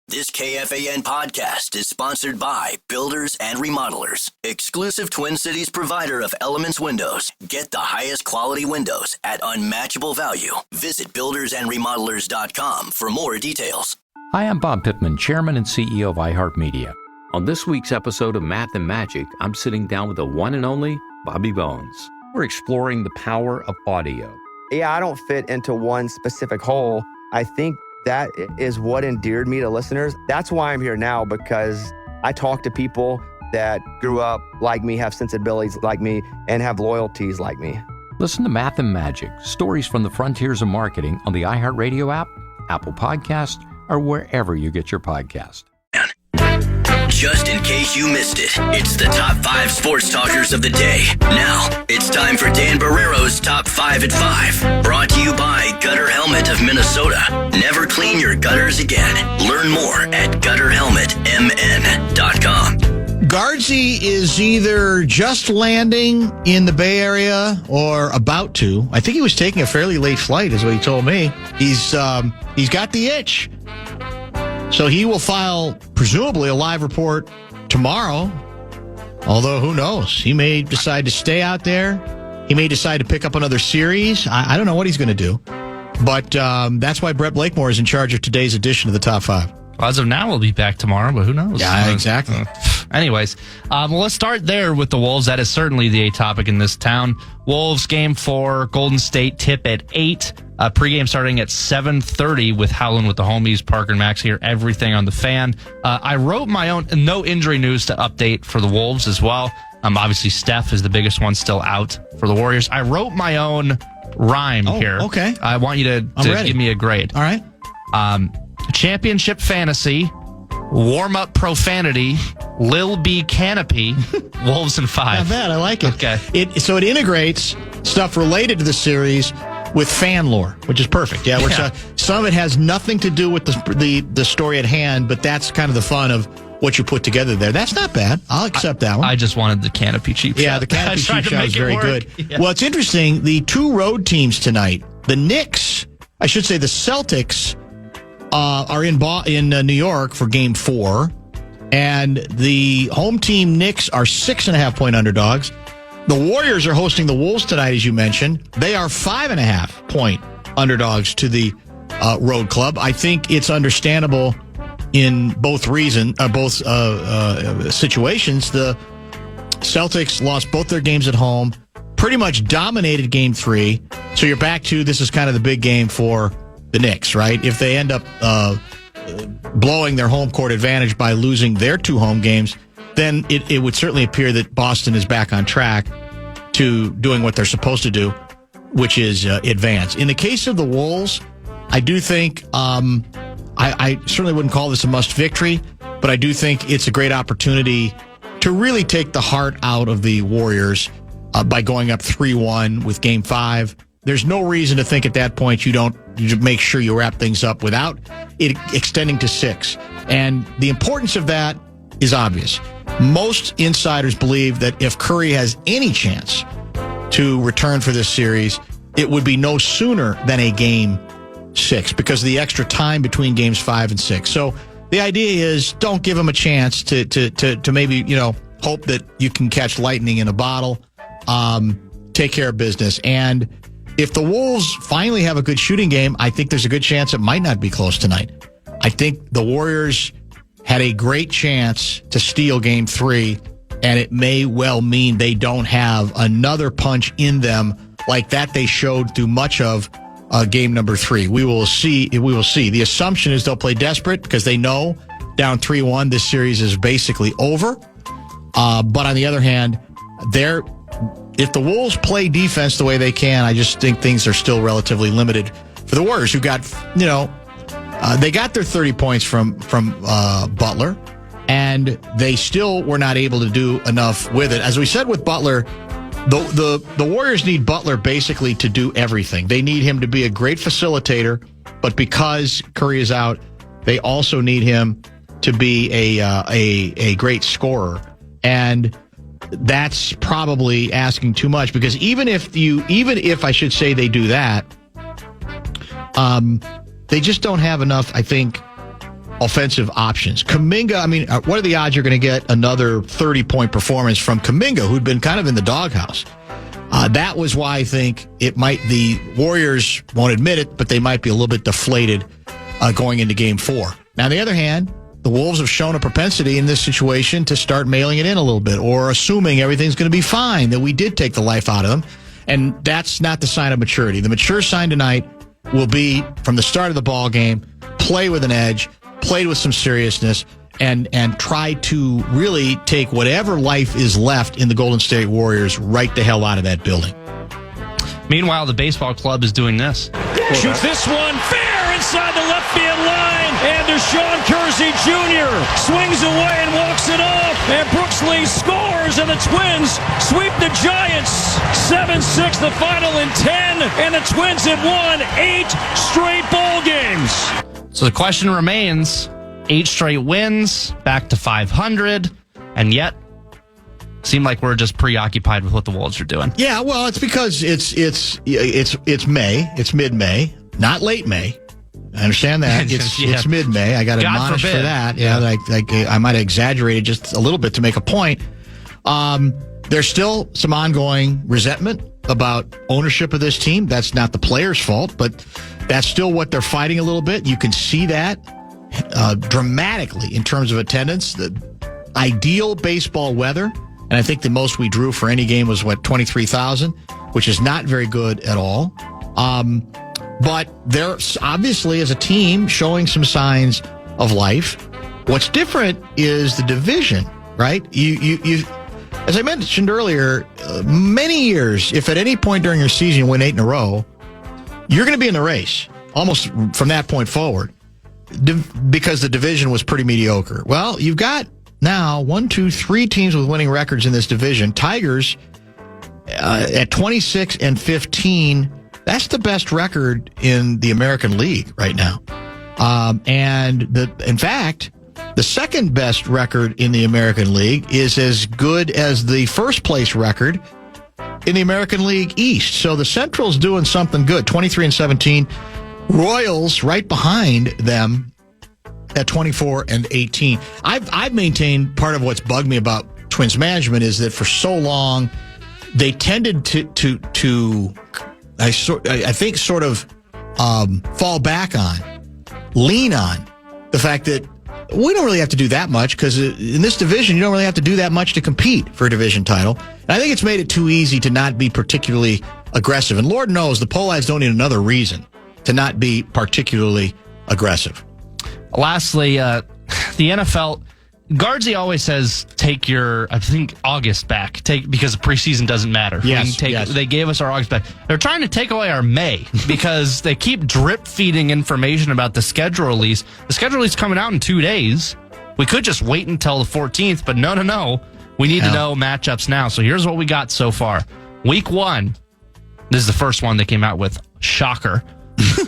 This KFAN podcast is sponsored by Builders and Remodelers, exclusive Twin Cities provider of Elements Windows. Get the highest quality windows at unmatchable value. Visit buildersandremodelers.com for more details. Hi, I'm Bob Pittman, Chairman and CEO of iHeartMedia. On this week's episode of Math and Magic, I'm sitting down with the one and only Bobby Bones. We're exploring the power of audio. Yeah, I don't fit into one specific hole. I think that is what endeared me to listeners. That's why I'm here now, because I talk to people that grew up like me, have sensibilities like me, and have loyalties like me. Listen to Math and Magic, stories from the frontiers of marketing on the iHeartRadio app, Apple Podcast, or wherever you get your podcast. Just in case you missed it, it's the top 5 sports talkers of the day. Now, it's time for Dan Barreiro's Top 5 at 5. Brought to you by Gutter Helmet of Minnesota. Never clean your gutters again. Learn more at gutterhelmetmn.com. Guardsy is either just landing in the Bay Area or about to. I think he was taking a fairly late flight, is what he told me. He's got the itch. So he will file, presumably, a live report tomorrow. Although, who knows? He may decide to stay out there. He may decide to pick up another series. I don't know what he's going to do. But that's why Brett Blakemore is in charge of today's edition of the Top 5. As of now, we'll be back tomorrow, but who knows? Yeah, exactly. Anyways, well, let's start there with the Wolves. That is certainly the topic in this town. Wolves game 4, Golden State tip at 8. Pregame starting at 7:30 with Howlin' with the Homies, Parker and Max here, everything on the fan. I wrote my own no injury news to update for the Wolves as well. Obviously, Steph is the biggest one still out for the Warriors. I wrote my own rhyme here. Okay. I want you to give me a grade. All right. Championship fantasy, warm-up profanity, Lil B canopy, Wolves in 5. Not bad. I like it. Okay. So it integrates stuff related to the series with fan lore, which is perfect. Yeah. Some of it has nothing to do with the story at hand, but that's kind of the fun of what you put together there. That's not bad. I'll accept that one. I just wanted the canopy cheap shot. Yeah, the canopy cheap shot is very good. Yeah. Well, it's interesting. The 2 road teams tonight, the Celtics, are in New York for Game 4, and the home team Knicks are 6.5-point underdogs. The Warriors are hosting the Wolves tonight, as you mentioned. They are 5.5-point underdogs to the road club. I think it's understandable in both situations. The Celtics lost both their games at home, pretty much dominated Game 3. So you're back to this is kind of the big game for the Knicks, right? If they end up blowing their home court advantage by losing their 2 home games, then it would certainly appear that Boston is back on track to doing what they're supposed to do, which is advance. In the case of the Wolves, I do think I certainly wouldn't call this a must victory, but I do think it's a great opportunity to really take the heart out of the Warriors by going up 3-1 with Game 5. There's no reason to think at that point you make sure you wrap things up without it extending to 6. And the importance of that is obvious. Most insiders believe that if Curry has any chance to return for this series, it would be no sooner than a Game 6 because of the extra time between Games 5 and 6. So the idea is don't give him a chance to maybe, hope that you can catch lightning in a bottle. Take care of business. And if the Wolves finally have a good shooting game, I think there's a good chance it might not be close tonight. I think the Warriors had a great chance to steal Game 3, and it may well mean they don't have another punch in them like that they showed through much of Game number 3. We will see. The assumption is they'll play desperate because they know down 3-1, this series is basically over. But on the other hand, if the Wolves play defense the way they can, I just think things are still relatively limited for the Warriors, who got, they got their 30 points from Butler, and they still were not able to do enough with it. As we said with Butler, the Warriors need Butler basically to do everything. They need him to be a great facilitator, but because Curry is out, they also need him to be a great scorer. And that's probably asking too much, because even if I should say they do that, they just don't have enough, I think, offensive options. Kuminga, what are the odds you're going to get another 30-point performance from Kuminga, who'd been kind of in the doghouse? That was why I think the Warriors won't admit it, but they might be a little bit deflated going into Game 4. Now, on the other hand, the Wolves have shown a propensity in this situation to start mailing it in a little bit or assuming everything's going to be fine, that we did take the life out of them. And that's not the sign of maturity. The mature sign tonight will be, from the start of the ball game, play with an edge, play with some seriousness, and try to really take whatever life is left in the Golden State Warriors right the hell out of that building. Meanwhile, the baseball club is doing this. Shoots this one fair inside the left field line. And Deshaun Kersey Jr. swings away and walks it off. And Brooks Lee scores, and the Twins sweep the Giants. 7-6 the final in 10. And the Twins have won 8 straight ball games. So the question remains, 8 straight wins, back to 500, and yet seem like we're just preoccupied with what the Wolves are doing. Yeah, well, it's because it's May, it's mid-May, not late May. I understand that. It's mid-May. I got admonished for that. Yeah, I might have exaggerated just a little bit to make a point. There's still some ongoing resentment about ownership of this team. That's not the players' fault, but that's still what they're fighting a little bit. You can see that dramatically in terms of attendance. The ideal baseball weather, and I think the most we drew for any game was, 23,000, which is not very good at all. But they're obviously, as a team, showing some signs of life. What's different is the division, right? You as I mentioned earlier, many years, if at any point during your season you win 8 in a row, you're going to be in the race almost from that point forward because the division was pretty mediocre. Well, you've got now 3 teams with winning records in this division. Tigers at 26-15. That's the best record in the American League right now. In fact, the second best record in the American League is as good as the first place record in the American League East. So the Central's doing something good, 23-17. Royals right behind them at 24-18. I've maintained part of what's bugged me about Twins management is that for so long they tended to I think sort of fall back on, lean on the fact that we don't really have to do that much because in this division, you don't really have to do that much to compete for a division title. And I think it's made it too easy to not be particularly aggressive. And Lord knows the Polites don't need another reason to not be particularly aggressive. Lastly, the NFL, Guardsy always says, take your, I think, August back, because the preseason doesn't matter. Yes. They gave us our August back. They're trying to take away our May because they keep drip feeding information about the schedule release. The schedule release is coming out in 2 days. We could just wait until the 14th, but no. We need to know matchups now. So here's what we got so far. Week 1, this is the first one they came out with. Shocker.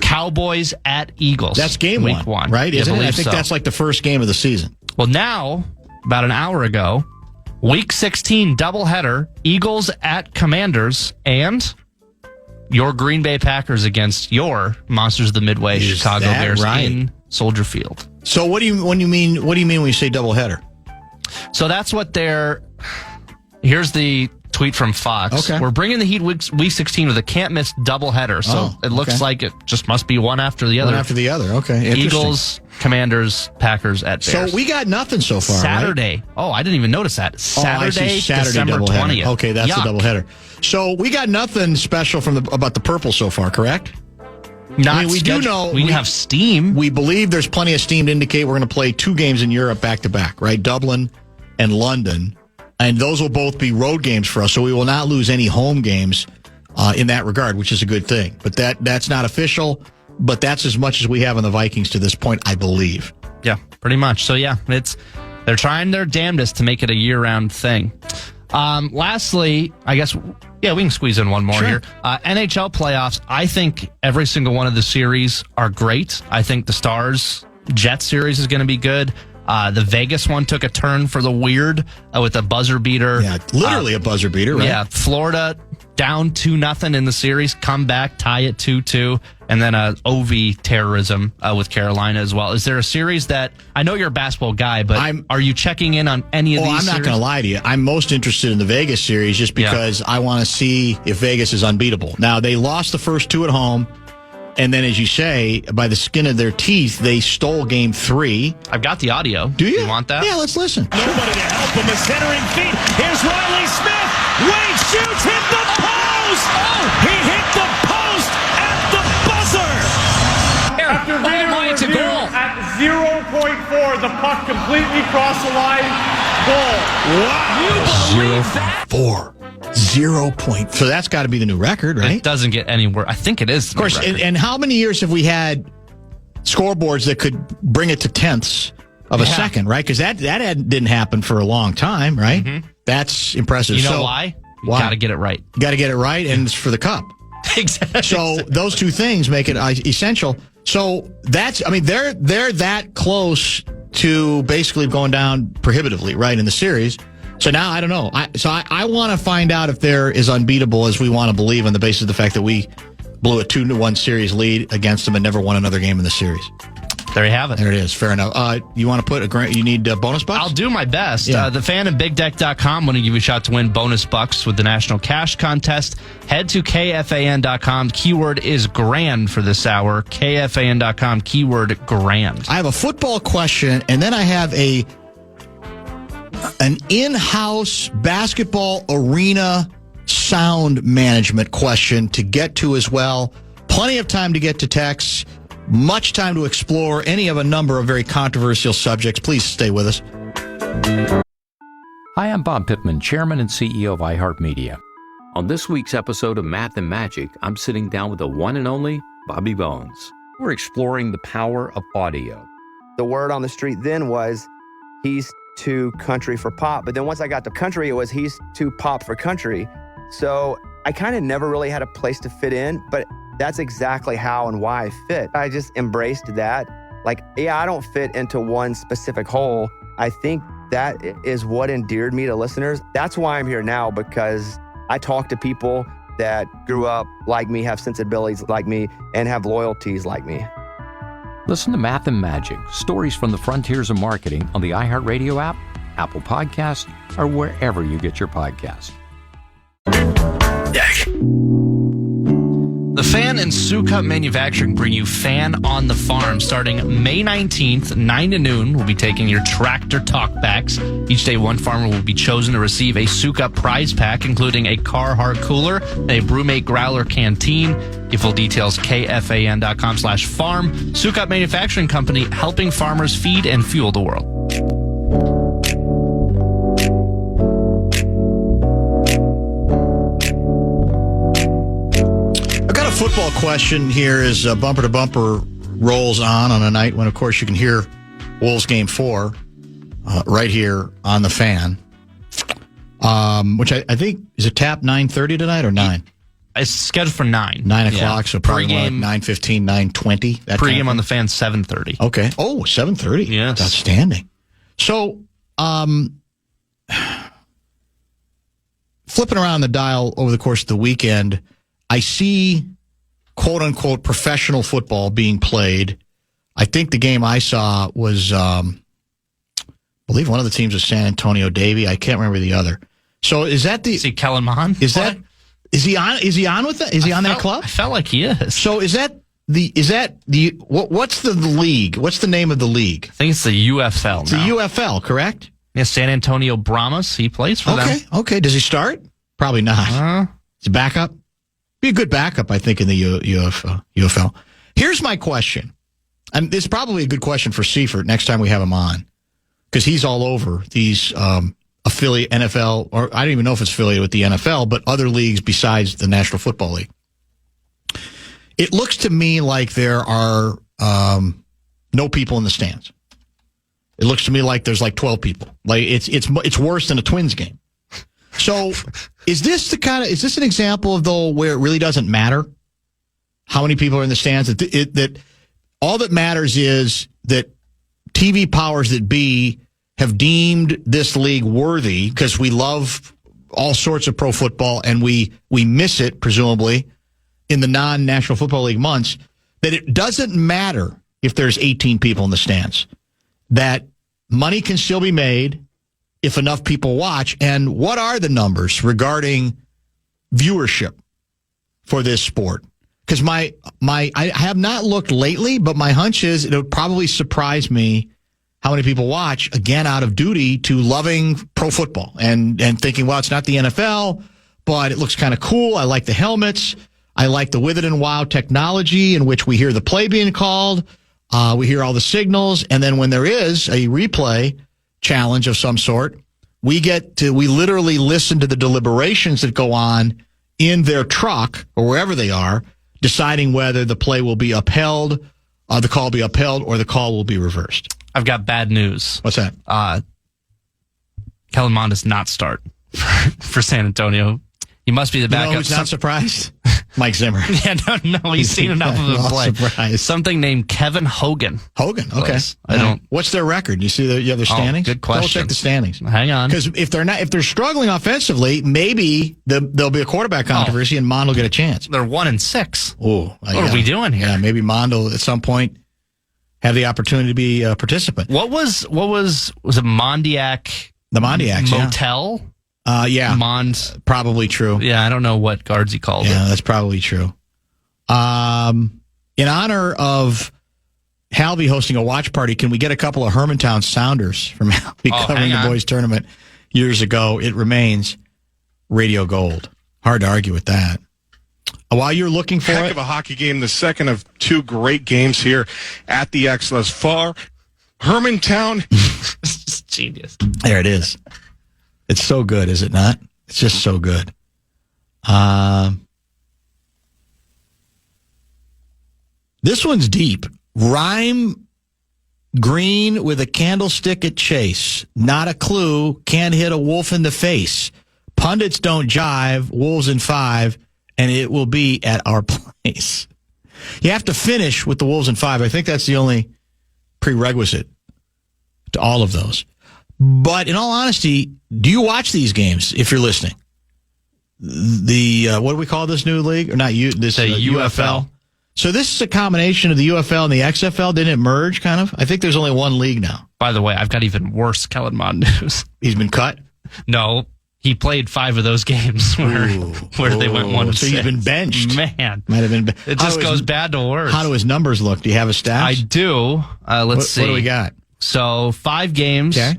Cowboys at Eagles. That's game week 1, right? Isn't it? I think so. That's like the first game of the season. Well, now, about an hour ago, Week 16 doubleheader, Eagles at Commanders, and your Green Bay Packers against your Monsters of the Midway Chicago Bears in Soldier Field. So what do you mean when you say doubleheader? So that's what here's the tweet from Fox. Okay. We're bringing the Heat week 16 with a can't-miss doubleheader. So it looks like it just must be one after the other. One after the other. Okay. Eagles, Commanders, Packers at Bears. So we got nothing so far, Saturday. Right? Oh, I didn't even notice that. Saturday December doubleheader. 20th. Okay, that's Yuck. the doubleheader. So we got nothing special about the purple so far, correct? We do know we have steam. We believe there's plenty of steam to indicate we're going to play 2 games in Europe back-to-back, right? Dublin and London. And those will both be road games for us, so we will not lose any home games in that regard, which is a good thing. But that's not official, but that's as much as we have on the Vikings to this point, I believe. Yeah, pretty much. So, yeah, they're trying their damnedest to make it a year-round thing. Lastly, I guess, we can squeeze in one more here. NHL playoffs, I think every single one of the series are great. I think the Stars-Jets series is going to be good. The Vegas one took a turn for the weird with a buzzer beater. Yeah, literally a buzzer beater, right? Yeah, Florida down 2-0 in the series, come back, tie it 2-2, and then OV terrorism with Carolina as well. Is there a series that, I know you're a basketball guy, but are you checking in on any of these I'm series? not going to lie to you. I'm most interested in the Vegas series just because I want to see if Vegas is unbeatable. Now, they lost the first 2 at home. And then, as you say, by the skin of their teeth, they stole game 3. I've got the audio. Do you? You want that? Yeah, let's listen. Nobody to help him. A centering feet. Here's Riley Smith. Wade shoots, hit the post. He hit the post at the buzzer. After video review, at 0.4, the puck completely crossed the line. Goal. You believe that? 0.4. 0. So that's got to be the new record, right? It doesn't get anywhere. I think it is. Of course, and how many years have we had scoreboards that could bring it to tenths of a second, right? Because that didn't happen for a long time, right? Mm-hmm. That's impressive. You know why? You got to get it right. You got to get it right, and it's for the cup. Exactly. So those two things make it essential. So that's, I mean, they're that close to basically going down prohibitively, right, in the series. So now I don't know. I want to find out if they're as unbeatable as we want to believe on the basis of the fact that we blew a 2-1 series lead against them and never won another game in the series. There you have it. There it is. Fair enough. You want to put you need bonus bucks? I'll do my best. Yeah. The fan and BigDeck.com want to give you a shot to win bonus bucks with the National Cash Contest. Head to KFAN.com. Keyword is grand for this hour. KFAN.com. Keyword grand. I have a football question, and then I have an in-house basketball arena sound management question to get to as well. Plenty of time to get to texts. Much time to explore any of a number of very controversial subjects. Please stay with us. Hi, I'm Bob Pittman, Chairman and CEO of iHeartMedia. On this week's episode of Math and Magic, I'm sitting down with the one and only Bobby Bones. We're exploring the power of audio. The word on the street then was he's too country for pop. But then once I got to country, it was he's too pop for country. So I kind of never really had a place to fit in, but that's exactly how and why I fit. I just embraced that. Like, yeah, I don't fit into one specific hole. I think that is what endeared me to listeners. That's why I'm here now, because I talk to people that grew up like me, have sensibilities like me, and have loyalties like me. Listen to Math and Magic, stories from the frontiers of marketing on the iHeartRadio app, Apple Podcasts, or wherever you get your podcasts. The Fan and Sukup Manufacturing bring you Fan on the Farm. Starting May 19th, 9 to noon, we'll be taking your tractor talkbacks. Each day, one farmer will be chosen to receive a Sukup prize pack, including a Carhartt cooler and a Brewmate Growler canteen. Get full details, KFAN.com/farm. Sukup Manufacturing Company, helping farmers feed and fuel the world. Football question here as Bumper to Bumper rolls on a night when, of course, you can hear Wolves Game 4 right here on the Fan, which I think, is it tap 9:30 tonight or 9? It's scheduled for 9. 9 o'clock, so probably Pre-game, like 9:15, 9:20. Pre-game on the Fan, 7:30. Okay. Oh, 7:30. Yes. That's outstanding. So, flipping around the dial over the course of the weekend, I see quote-unquote professional football being played. I think the game I saw was, I believe one of the teams was San Antonio Davy. I can't remember the other. So is that the... Is he Kellen Mond? Is he on with that? Is he on that club? I felt like he is. So what's the league? What's the name of the league? I think it's the UFL It's the UFL, correct? Yeah, San Antonio Brahmas. He plays for them. Okay. Does he start? Probably not. Is he backup? Be a good backup, I think, in the UFL. Here's my question. And this is probably a good question for Seifert next time we have him on, because he's all over these affiliate NFL, or I don't even know if it's affiliated with the NFL, but other leagues besides the National Football League. It looks to me like there are no people in the stands. It looks to me like there's like 12 people. Like it's worse than a Twins game. So is this an example of though where it really doesn't matter how many people are in the stands? That all that matters is that TV powers that be have deemed this league worthy, because we love all sorts of pro football, and we miss it, presumably, in the non-National Football League months, that it doesn't matter if there's 18 people in the stands, that money can still be made if enough people watch. And what are the numbers regarding viewership for this sport? Because I have not looked lately, but my hunch is it would probably surprise me how many people watch, again, out of duty to loving pro football and thinking, well, it's not the NFL, but it looks kind of cool. I like the helmets. I like the With It and Wow technology in which we hear the play being called. We hear all the signals. And then when there is a replay challenge of some sort, we literally listen to the deliberations that go on in their truck or wherever they are, deciding whether the play will be upheld, the call will be upheld, or the call will be reversed. I've got bad news. What's that? Kellen Mond does not start for San Antonio. He must be the backup. Who's not surprised? Mike Zimmer. Yeah, no, he's seen enough of him play. Surprised. Something named Kevin Hogan. Hogan, okay. I don't. What's their record? You see the other standings? Good question. Go check the standings. Hang on. Because if they're struggling offensively, maybe there'll be a quarterback controversy and Mond will get a chance. They're 1-6. Oh, what are we doing here? Yeah, maybe Mond will at some point have the opportunity to be a participant. What was it Mondiac? The Mondiacs, Motel? Yeah. Mond. Probably true. Yeah, I don't know what guards he called it. Yeah, that's probably true. In honor of Halvey hosting a watch party, can we get a couple of Hermantown Sounders from Halvey covering the boys tournament years ago? It remains Radio Gold. Hard to argue with that. While you're looking for Heck of a hockey game, the second of two great games here at the X thus far. Hermantown. It's just genius. There it is. It's so good, is it not? It's just so good. This one's deep. Rhyme green with a candlestick at chase. Not a clue. Can't hit a wolf in the face. Pundits don't jive. Wolves in 5, and it will be at our place. You have to finish with the Wolves in 5. I think that's the only prerequisite to all of those. But in all honesty, do you watch these games if you're listening? What do we call this new league? Or not you? This UFL. So this is a combination of the UFL and the XFL. Didn't it merge, kind of? I think there's only one league now. By the way, I've got even worse Kellen Mond news. He's been cut? No. He played 5 of those games where they went 1-6. So he's been benched. Man. Might have been. It just goes bad to worse. How do his numbers look? Do you have a stats? I do. Let's see. What do we got? So 5 games. Okay.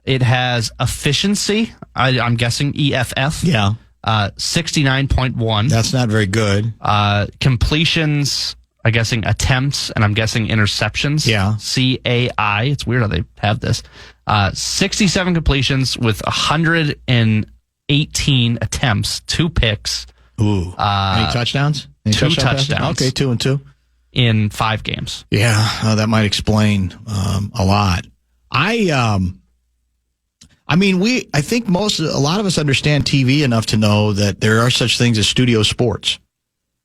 It has efficiency. I'm guessing EFF. Yeah. 69.1. That's not very good. Completions, I'm guessing attempts, and I'm guessing interceptions. Yeah. CAI. It's weird how they have this. 67 completions with 118 attempts, 2 picks. Ooh. Any touchdowns? 2 touchdowns. Okay, 2 and 2. In 5 games. Yeah, that might explain a lot. I think a lot of us understand TV enough to know that there are such things as studio sports,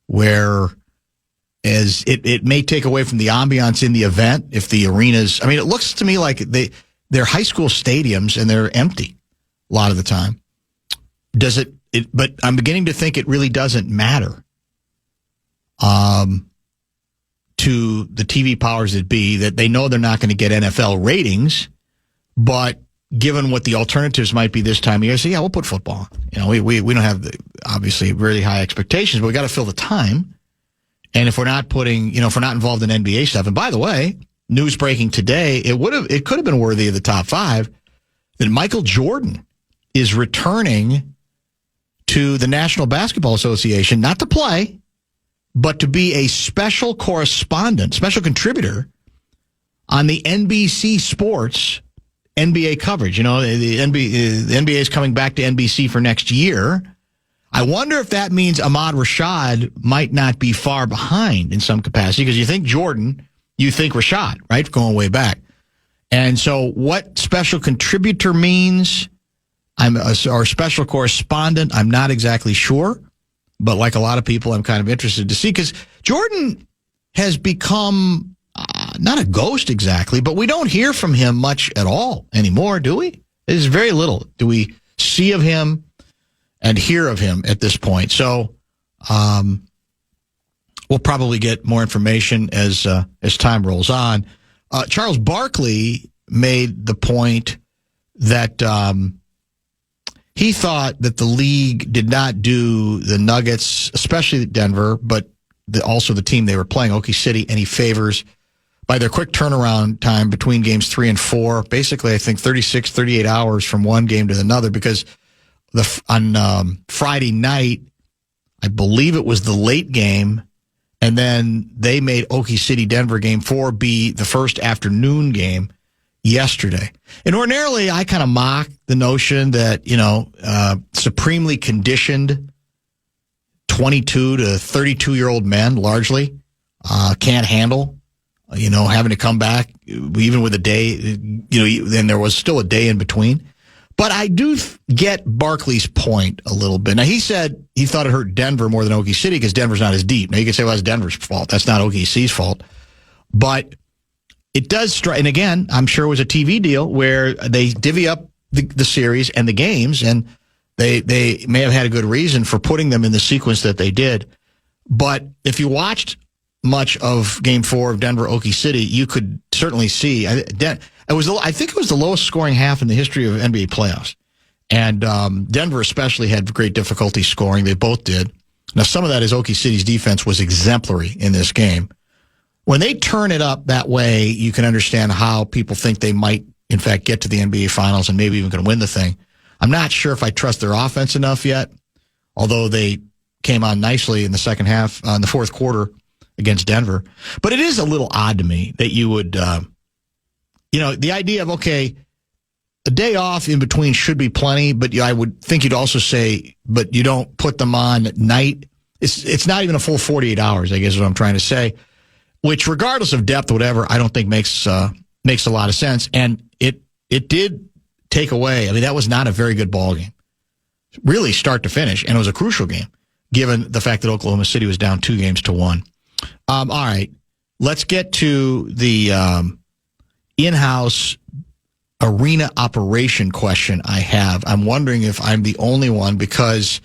where as it may take away from the ambiance in the event if the arenas. I mean, it looks to me like they're high school stadiums and they're empty a lot of the time. Does it? But I'm beginning to think it really doesn't matter. To the TV powers that be, that they know they're not going to get NFL ratings, but given what the alternatives might be this time of year, so yeah, we'll put football. You know, we don't have obviously really high expectations, but we got to fill the time. And if we're not if we're not involved in NBA stuff, and by the way, news breaking today, it could have been worthy of the top 5 that Michael Jordan is returning to the National Basketball Association, not to play, but to be a special correspondent, special contributor on the NBC Sports NBA coverage. You know, the NBA is coming back to NBC for next year. I wonder if that means Ahmad Rashad might not be far behind in some capacity, because you think Jordan, you think Rashad, right? Going way back. And so what special contributor means, or special correspondent, I'm not exactly sure. But like a lot of people, I'm kind of interested to see, because Jordan has become not a ghost exactly, but we don't hear from him much at all anymore, do we? There's very little do we see of him. and hear of him at this point. So we'll probably get more information as time rolls on. Charles Barkley made the point that he thought that the league did not do the Nuggets, especially Denver, but also the team they were playing, Oklahoma City, any favors by their quick turnaround time between games 3 and 4. Basically, I think 36, 38 hours from one game to another, because on Friday night, I believe it was the late game, and then they made Oklahoma City Denver game 4 be the first afternoon game yesterday. And ordinarily, I kind of mock the notion that, supremely conditioned 22 to 32-year-old men largely can't handle, having to come back, even with a day, then there was still a day in between. But I do get Barkley's point a little bit. Now, he said he thought it hurt Denver more than Oklahoma City because Denver's not as deep. Now, you could say, well, that's Denver's fault. That's not Oklahoma City's fault. But it does strike, and again, I'm sure it was a TV deal where they divvy up the series and the games, and they may have had a good reason for putting them in the sequence that they did. But if you watched much of Game 4 of Denver-Oklahoma City, you could certainly see I think it was the lowest scoring half in the history of NBA playoffs. And Denver especially had great difficulty scoring. They both did. Now, some of that is Oklahoma City's defense was exemplary in this game. When they turn it up that way, you can understand how people think they might, in fact, get to the NBA Finals and maybe even going to win the thing. I'm not sure if I trust their offense enough yet, although they came on nicely in the second half, in the fourth quarter against Denver. But it is a little odd to me that you would, the idea of, okay, a day off in between should be plenty, but I would think you'd also say, but you don't put them on at night. It's not even a full 48 hours, I guess is what I'm trying to say, which regardless of depth or whatever, I don't think makes a lot of sense. And it did take away. I mean, that was not a very good ball game, really start to finish, and it was a crucial game given the fact that Oklahoma City was down 2-1. All right, let's get to the in-house arena operation question I have. I'm wondering if I'm the only one, because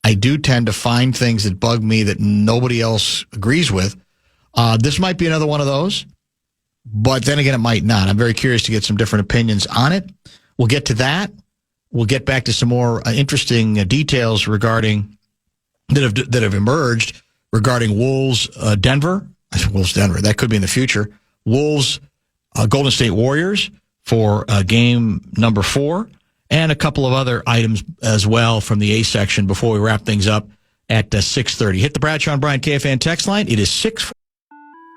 I do tend to find things that bug me that nobody else agrees with. This might be another one of those, but then again, it might not. I'm very curious to get some different opinions on it. We'll get to that. We'll get back to some more interesting details regarding that have emerged regarding Wolves Denver. I think Wolves Denver. That could be in the future. Wolves Golden State Warriors for game number 4, and a couple of other items as well from the A section before we wrap things up at 6:30. Hit the Bradshaw and Bryant KFAN text line. It is 6.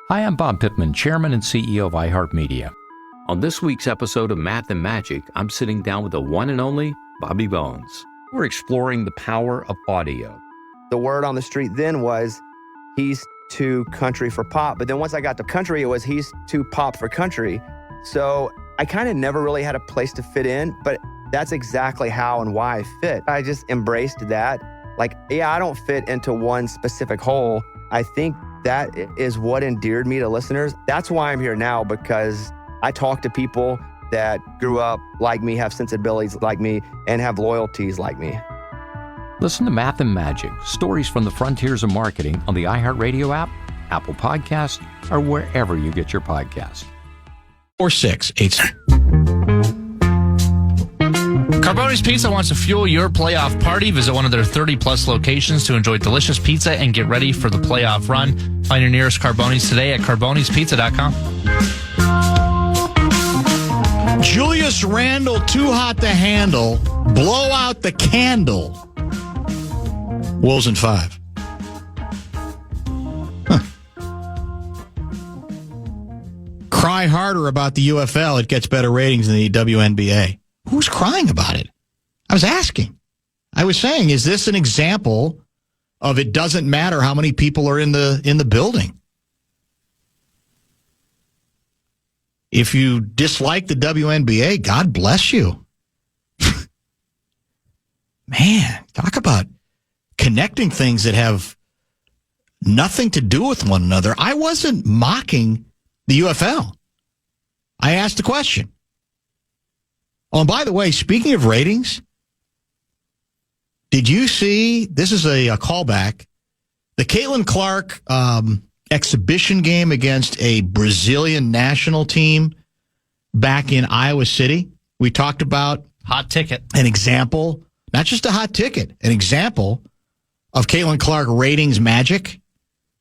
Hi, I'm Bob Pittman, Chairman and CEO of iHeartMedia. On this week's episode of Math and Magic, I'm sitting down with the one and only Bobby Bones. We're exploring the power of audio. The word on the street then was he's too country for pop. But then once I got to country, it was he's too pop for country. So I kind of never really had a place to fit in, but that's exactly how and why I fit. I just embraced that. Like, I don't fit into one specific hole. I think that is what endeared me to listeners. That's why I'm here now, because I talk to people that grew up like me, have sensibilities like me, and have loyalties like me. Listen to Math and Magic, stories from the frontiers of marketing on the iHeartRadio app, Apple Podcasts, or wherever you get your podcasts. 468. Carboni's Pizza wants to fuel your playoff party. Visit one of their 30-plus locations to enjoy delicious pizza and get ready for the playoff run. Find your nearest Carboni's today at carbonispizza.com. Julius Randle, too hot to handle. Blow out the candle. Wolves in 5. Cry harder about the UFL. It gets better ratings than the WNBA. Who's crying about it? I was asking. I was saying, is this an example of it doesn't matter how many people are in the building? If you dislike the WNBA, God bless you. Man, talk about connecting things that have nothing to do with one another. I wasn't mocking the UFL. I asked the question. Oh, and by the way, speaking of ratings, Did you see, this is a callback, the Caitlin Clark exhibition game against a Brazilian national team back in Iowa City? We talked about hot ticket. An example, not just a hot ticket, an example of Caitlin Clark ratings magic.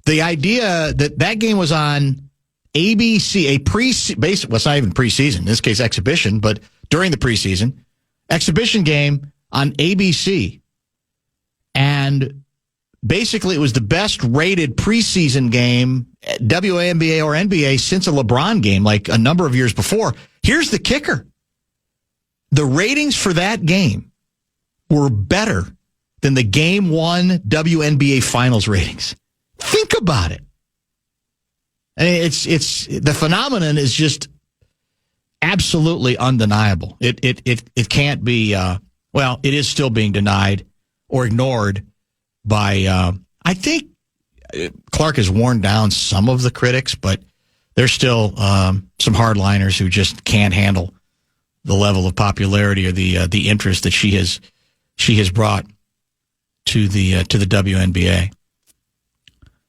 The idea that game was on ABC, well, it's not even preseason, in this case exhibition, but during the preseason, exhibition game on ABC. And basically, it was the best rated preseason game, WNBA or NBA, since a LeBron game, like a number of years before. Here's the kicker. The ratings for that game were better than the Game 1 WNBA Finals ratings. Think about it. I mean, it's the phenomenon is just absolutely undeniable. It can't be, it is still being denied or ignored by, I think Clark has worn down some of the critics, but there's still some hardliners who just can't handle the level of popularity or the interest that she has brought to the WNBA.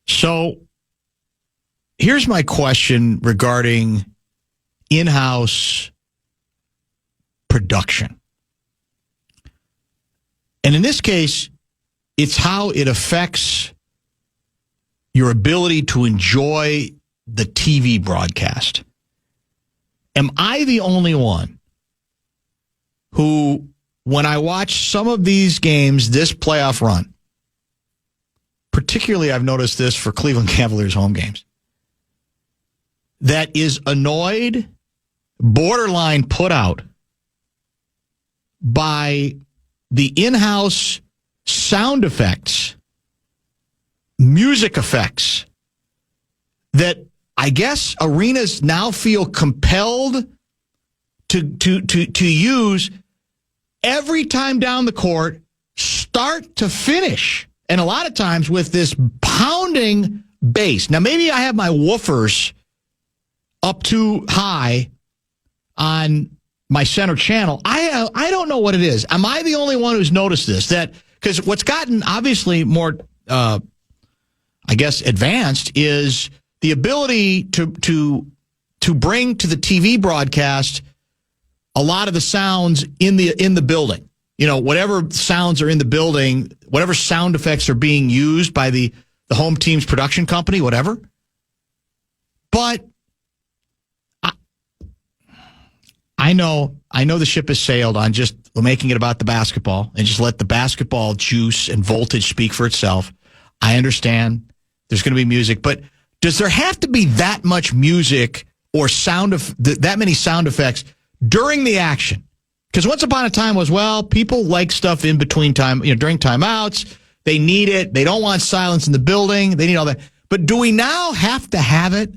So here's my question regarding in-house production. And in this case, it's how it affects your ability to enjoy the TV broadcast. Am I the only one who, when I watch some of these games, this playoff run, particularly I've noticed this for Cleveland Cavaliers home games, that is annoyed, borderline put out by the in-house sound effects, music effects that I guess arenas now feel compelled to use every time down the court, start to finish. And a lot of times with this pounding bass. Now, maybe I have my woofers up too high on my center channel. I don't know what it is. Am I the only one who's noticed this? That because what's gotten obviously more, I guess, advanced is the ability to bring to the TV broadcast a lot of the sounds in the building. You know, whatever sounds are in the building, whatever sound effects are being used by the home team's production company, whatever. But I know the ship has sailed on just making it about the basketball and just let the basketball juice and voltage speak for itself. I understand there's going to be music, but does there have to be that much music or that many sound effects during the action? Because once upon a time people like stuff in between time, during timeouts. They need it. They don't want silence in the building. They need all that. But do we now have to have it?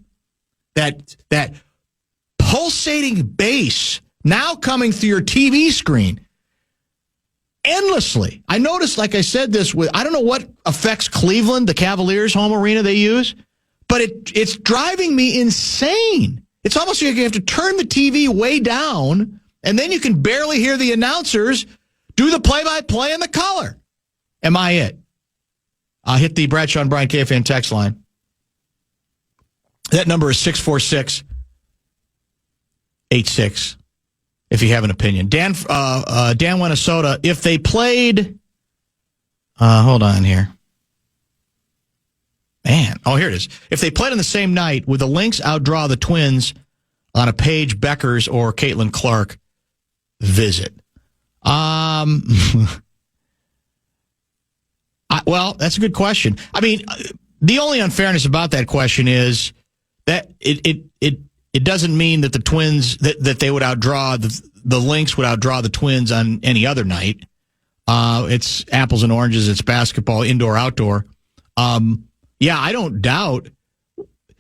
That pulsating bass now coming through your TV screen endlessly. I noticed, like I said, this with, I don't know what affects Cleveland, the Cavaliers home arena they use, but it's driving me insane. It's almost like you have to turn the TV way down, and then you can barely hear the announcers do the play-by-play and the color. Am I it? I'll hit the Bradshaw and Brian KFAN text line. That number is 646-86 if you have an opinion. Dan Minnesota, if they played... hold on here. Man. Oh, here it is. If they played on the same night, would the Lynx outdraw the Twins on a Paige Beckers or Caitlin Clark visit? Well, that's a good question. I mean, the only unfairness about that question is that it doesn't mean that the Twins that they would outdraw the Lynx would outdraw the Twins on any other night. It's apples and oranges. It's basketball, indoor, outdoor. Yeah, I don't doubt.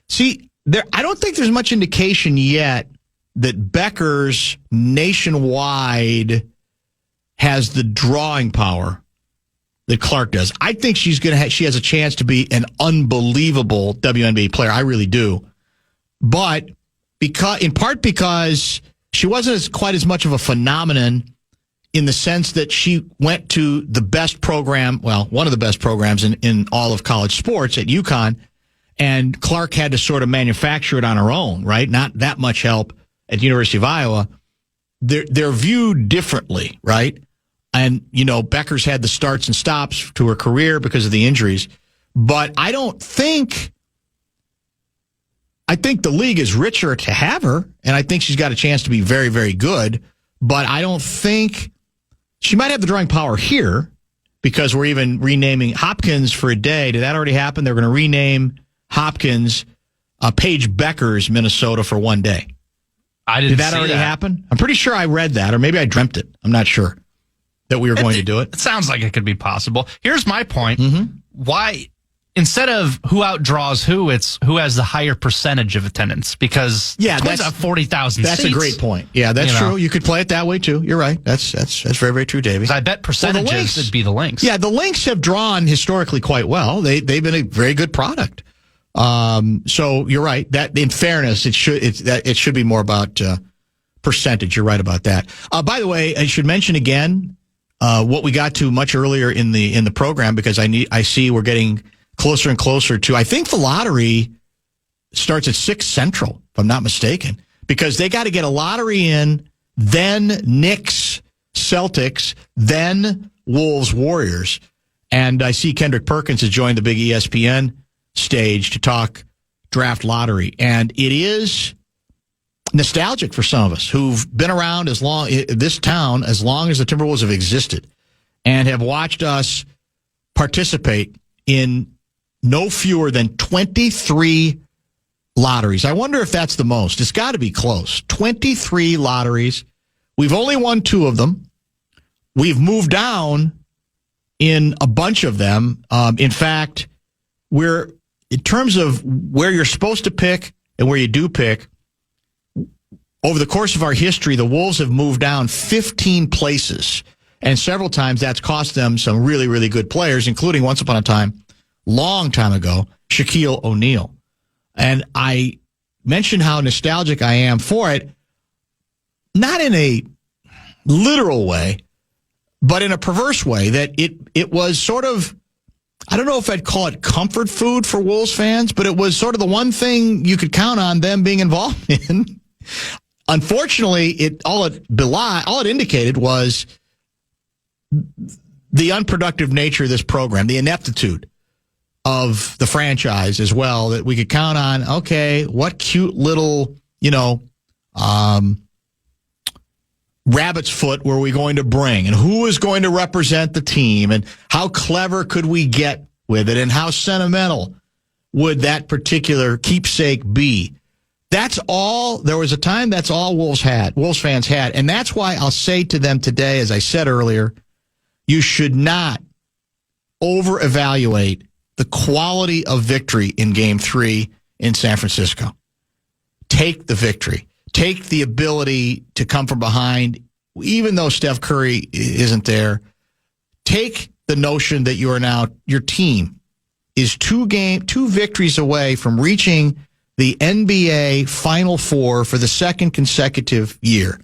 See, I don't think there's much indication yet that Beckers nationwide has the drawing power that Clark does. I think she has a chance to be an unbelievable WNBA player. I really do. But in part because she wasn't quite as much of a phenomenon in the sense that she went to the best program, well, one of the best programs in all of college sports at UConn, and Clark had to sort of manufacture it on her own, right? Not that much help at the University of Iowa. They're viewed differently, right? And, you know, Becker's had the starts and stops to her career because of the injuries. But I think the league is richer to have her, and I think she's got a chance to be very, very good. But I don't think she might have the drawing power here because we're even renaming Hopkins for a day. Did that already happen? They're going to rename Hopkins Paige Becker's Minnesota for one day. Did that already happen? I'm pretty sure I read that, or maybe I dreamt it. I'm not sure that we were going to do it. It sounds like it could be possible. Here's my point. Why, instead of who outdraws who, it's who has the higher percentage of attendance? Because Twins have 40,000 seats. That's a great point. Yeah, that's true. You could play it that way, too. You're right. That's very, very true, Davey. I bet percentages would be the Lynx. Yeah, the Lynx have drawn historically quite well. They've been a very good product. So you're right. That, in fairness, it should be more about percentage. You're right about that. By the way, I should mention again what we got to much earlier in the program, because I see we're getting closer and closer to. I think the lottery starts at 6 Central, if I'm not mistaken, because they got to get a lottery in, then Knicks, Celtics, then Wolves, Warriors, and I see Kendrick Perkins has joined the big ESPN stage to talk draft lottery, and it is nostalgic for some of us who've been around this town as long as the Timberwolves have existed and have watched us participate in no fewer than 23 lotteries. I wonder if that's the most. It's got to be close. 23 lotteries. We've only won 2 of them. We've moved down in a bunch of them. In fact, in terms of where you're supposed to pick and where you do pick, over the course of our history, the Wolves have moved down 15 places. And several times that's cost them some really, really good players, including once upon a time, long time ago, Shaquille O'Neal. And I mentioned how nostalgic I am for it, not in a literal way, but in a perverse way, that it was sort of, I don't know if I'd call it comfort food for Wolves fans, but it was sort of the one thing you could count on them being involved in. Unfortunately, all it indicated was the unproductive nature of this program, the ineptitude of the franchise as well, that we could count on, okay, what cute little, rabbit's foot were we going to bring, and who is going to represent the team, and how clever could we get with it, and how sentimental would that particular keepsake be? That's all. There was a time that's all Wolves fans had. And that's why I'll say to them today, as I said earlier, you should not over-evaluate the quality of victory in Game 3 in San Francisco. Take the victory. Take the ability to come from behind, even though Steph Curry isn't there. Take the notion that your team is 2 victories away from reaching the NBA Final Four for the second consecutive year.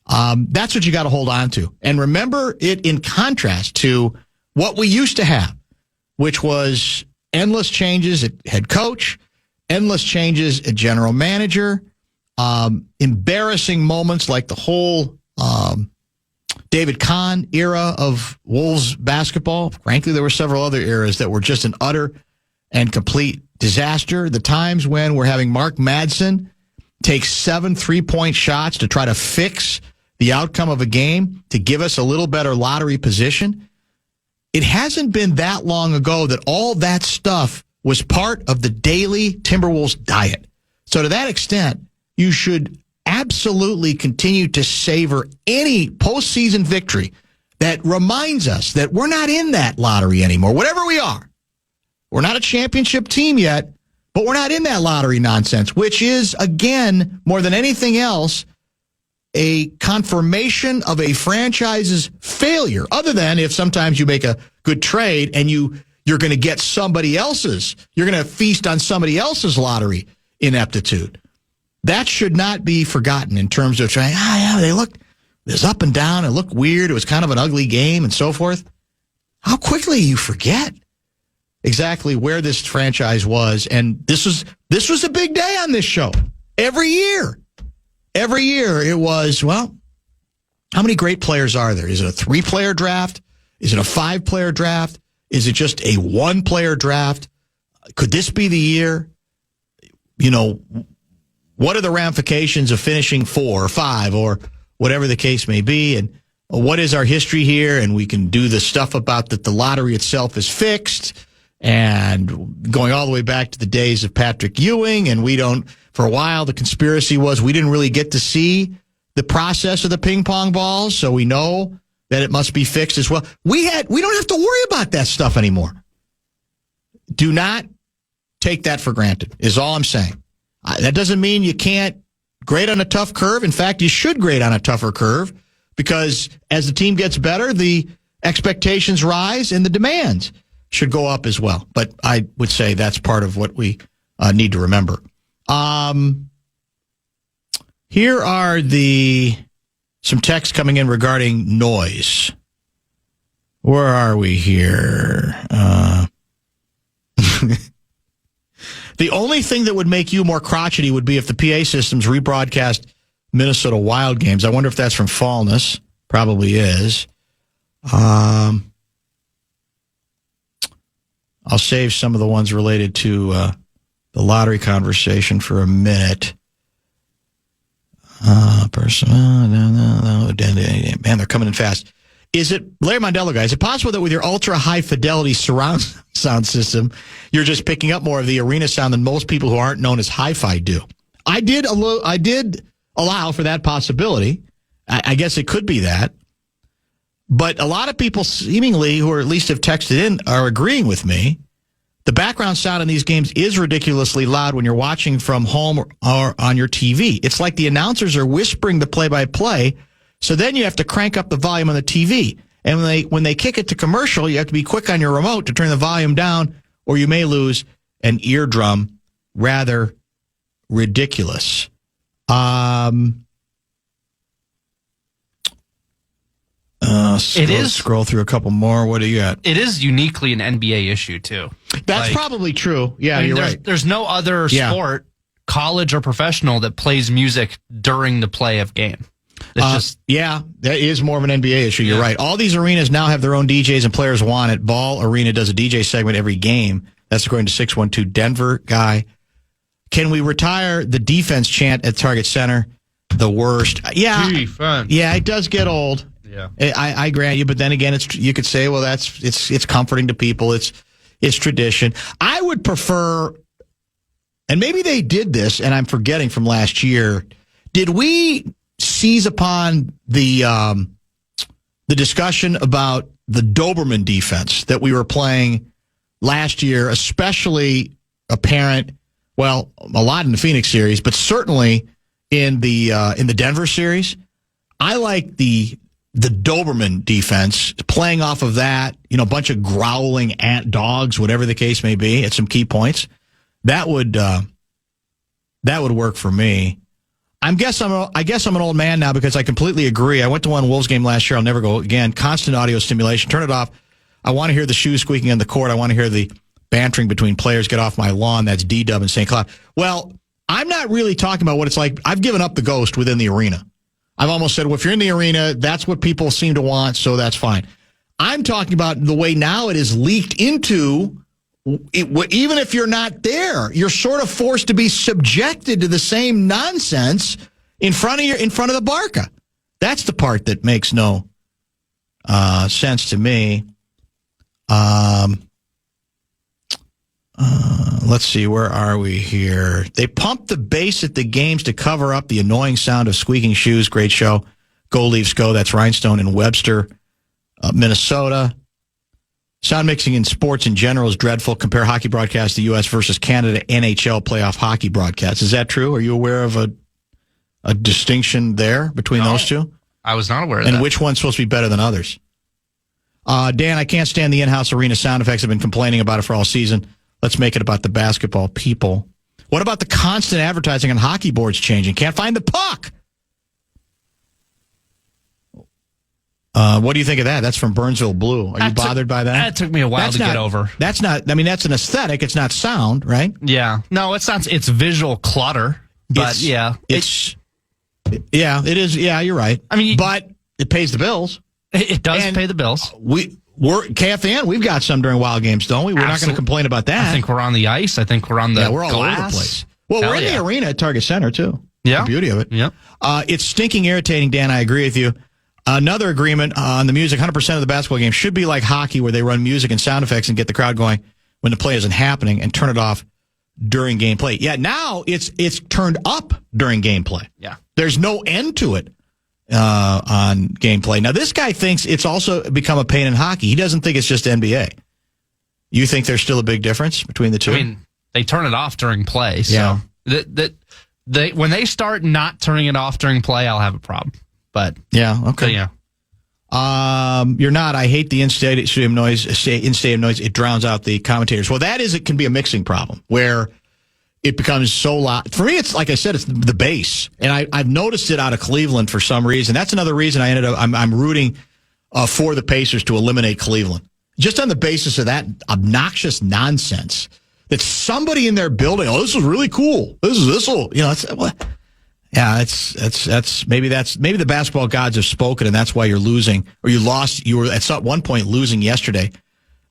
That's what you got to hold on to. And remember it in contrast to what we used to have, which was endless changes at head coach, endless changes at general manager, embarrassing moments like the whole David Kahn era of Wolves basketball. Frankly, there were several other eras that were just an utter and complete disaster. The times when we're having Mark Madsen take 7 3-point shots to try to fix the outcome of a game to give us a little better lottery position. It hasn't been that long ago that all that stuff was part of the daily Timberwolves diet. So to that extent, you should absolutely continue to savor any postseason victory that reminds us that we're not in that lottery anymore, whatever we are. We're not a championship team yet, but we're not in that lottery nonsense, which is, again, more than anything else, a confirmation of a franchise's failure, other than if sometimes you make a good trade and you're going to get you're going to feast on somebody else's lottery ineptitude. That should not be forgotten in terms of trying, they looked was up and down. It looked weird. It was kind of an ugly game and so forth. How quickly you forget exactly where this franchise was. And this was a big day on this show. Every year it was, well, how many great players are there? Is it a 3-player draft? Is it a 5-player draft? Is it just a 1-player draft? Could this be the year? You know, what are the ramifications of finishing 4 or 5 or whatever the case may be? And what is our history here? And we can do the stuff about that the lottery itself is fixed and going all the way back to the days of Patrick Ewing. And for a while, the conspiracy was we didn't really get to see the process of the ping pong balls. So we know that it must be fixed as well. We don't have to worry about that stuff anymore. Do not take that for granted is all I'm saying. That doesn't mean you can't grade on a tough curve. In fact, you should grade on a tougher curve because as the team gets better, the expectations rise and the demands should go up as well. But I would say that's part of what we need to remember. Here are some texts coming in regarding noise. Where are we here? The only thing that would make you more crotchety would be if the PA systems rebroadcast Minnesota Wild games. I wonder if that's from Fallness. Probably is. I'll save some of the ones related to the lottery conversation for a minute. Man, they're coming in fast. Is it, Larry Mondello, guys, is it possible that with your ultra-high fidelity surround sound system, you're just picking up more of the arena sound than most people who aren't known as hi-fi do? I did allow for that possibility. I guess it could be that. But a lot of people seemingly, who are at least have texted in, are agreeing with me. The background sound in these games is ridiculously loud when you're watching from home or on your TV. It's like the announcers are whispering the play-by-play, so then you have to crank up the volume on the TV. And when they kick it to commercial, you have to be quick on your remote to turn the volume down, or you may lose an eardrum. Rather ridiculous. Scroll through a couple more. What do you got? It is uniquely an NBA issue, too. That's probably true. Yeah, you're right. There's no other sport, college or professional, that plays music during the play of game. Yeah, that is more of an NBA issue. You're right. All these arenas now have their own DJs and players want it. Ball Arena does a DJ segment every game. That's according to 612 Denver guy. Can we retire the defense chant at Target Center? The worst. Yeah. Defense. Yeah, it does get old. Yeah. I grant you, but then again, you could say, well, it's comforting to people. It's tradition. I would prefer, and maybe they did this, and I'm forgetting from last year. Did we seize upon the discussion about the Doberman defense that we were playing last year, especially apparent, well, a lot in the Phoenix series, but certainly in the Denver series? I like the Doberman defense, playing off of that, a bunch of growling ant dogs, whatever the case may be, at some key points. That would work for me. I guess I'm an old man now because I completely agree. I went to one Wolves game last year. I'll never go again. Constant audio stimulation. Turn it off. I want to hear the shoes squeaking on the court. I want to hear the bantering between players. Get off my lawn. That's D-Dub and St. Cloud. Well, I'm not really talking about what it's like. I've given up the ghost within the arena. I've almost said, well, if you're in the arena, that's what people seem to want, so that's fine. I'm talking about the way now it is leaked into, even if you're not there, you're sort of forced to be subjected to the same nonsense in front of the Barca. That's the part that makes no sense to me. Let's see, where are we here? They pump the bass at the games to cover up the annoying sound of squeaking shoes. Great show. Go Leafs go. That's Rhinestone in Webster, Minnesota. Sound mixing in sports in general is dreadful. Compare hockey broadcasts to U.S. versus Canada NHL playoff hockey broadcasts. Is that true? Are you aware of a distinction there between those two? I was not aware of that. And which one's supposed to be better than others? Dan, I can't stand the in-house arena sound effects. I've been complaining about it for all season. Let's make it about the basketball people. What about the constant advertising on hockey boards changing? Can't find the puck. What do you think of that? That's from Burnsville Blue. Are you bothered by that? That took me a while to get over. That's not, I mean, that's an aesthetic. It's not sound, right? Yeah. No, it's not. It's visual clutter. But yeah, it is. Yeah, you're right. I mean, but it pays the bills. It does pay the bills. We're KFAN. We've got some during Wild games, don't we? We're not going to complain about that. I think we're on the ice. I think we're on the we're all glass. over the place. Well, we're in the arena at Target Center too. Yeah, the beauty of it. Yeah, it's stinking irritating, Dan. I agree with you. Another agreement on the music. 100% of the basketball game should be like hockey, where they run music and sound effects and get the crowd going when the play isn't happening, and turn it off during gameplay. Yeah, now it's turned up during gameplay. Yeah, there's no end to it on gameplay. Now, this guy thinks it's also become a pain in hockey. He doesn't think it's just NBA. You think there's still a big difference between the two? I mean, they turn it off during play. So yeah. When they start not turning it off during play, I'll have a problem. But yeah, okay, yeah. You're not. I hate the in-stadium noise. It drowns out the commentators. Well, it can be a mixing problem where it becomes so loud. For me, it's like I said, it's the bass, and I've noticed it out of Cleveland for some reason. That's another reason I'm rooting for the Pacers to eliminate Cleveland, just on the basis of that obnoxious nonsense that somebody in their building. Oh, this is really cool. This will what. Yeah, that's maybe the basketball gods have spoken, and that's why you're losing, or you lost. You were at one point losing yesterday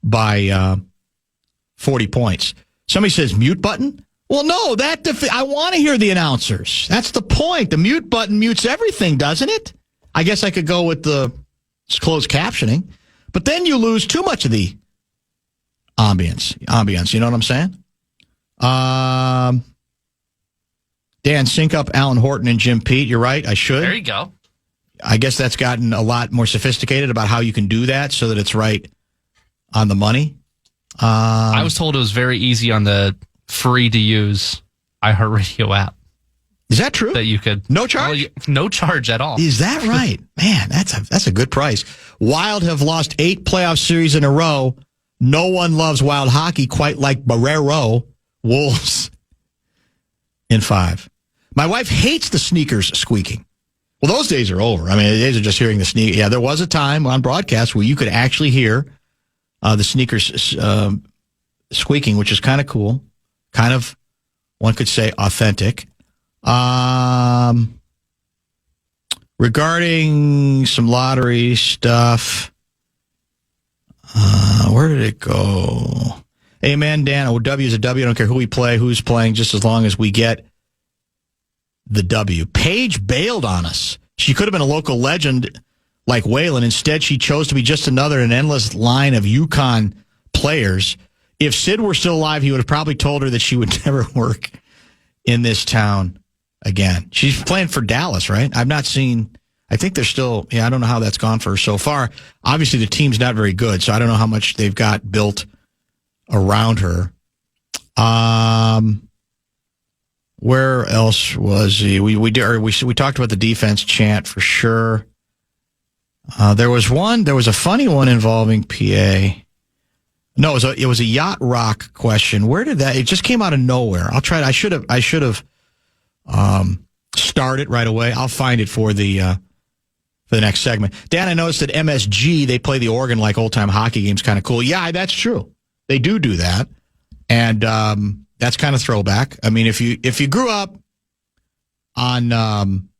by 40 points. Somebody says mute button. Well, no, I want to hear the announcers. That's the point. The mute button mutes everything, doesn't it? I guess I could go with the closed captioning, but then you lose too much of the ambience. You know what I'm saying? Dan, sync up Alan Horton and Jim Pete. You're right. I should. There you go. I guess that's gotten a lot more sophisticated about how you can do that so that it's right on the money. I was told it was very easy on the free-to-use iHeartRadio app. Is that true? That you could. No charge? No charge at all. Is that right? Man, that's a good price. Wild have lost 8 playoff series in a row. No one loves Wild hockey quite like Barreiro. Wolves in 5. My wife hates the sneakers squeaking. Well, those days are over. I mean, the days of just hearing the sneak. Yeah, there was a time on broadcast where you could actually hear the sneakers squeaking, which is kind of cool. Kind of, one could say, authentic. Regarding some lottery stuff, where did it go? Amen, Dan. A W is a W. I don't care who we play, who's playing, just as long as we get the W. Paige bailed on us. She could have been a local legend like Waylon. Instead, she chose to be just another in an endless line of UConn players. If Sid were still alive, he would have probably told her that she would never work in this town again. She's playing for Dallas, right? I've not seen. I think they're still. Yeah, I don't know how that's gone for her so far. Obviously, the team's not very good, so I don't know how much they've got built around her. Where else was he? We talked about the defense chant for sure. There was a funny one involving PA. No, it was a yacht rock question. Where did that? It just came out of nowhere. I'll try. I should have started right away. I'll find it for the next segment. Dan, I noticed that MSG, they play the organ like old time hockey games. Kind of cool. Yeah, that's true. They do that, and that's kind of throwback. I mean, if you grew up on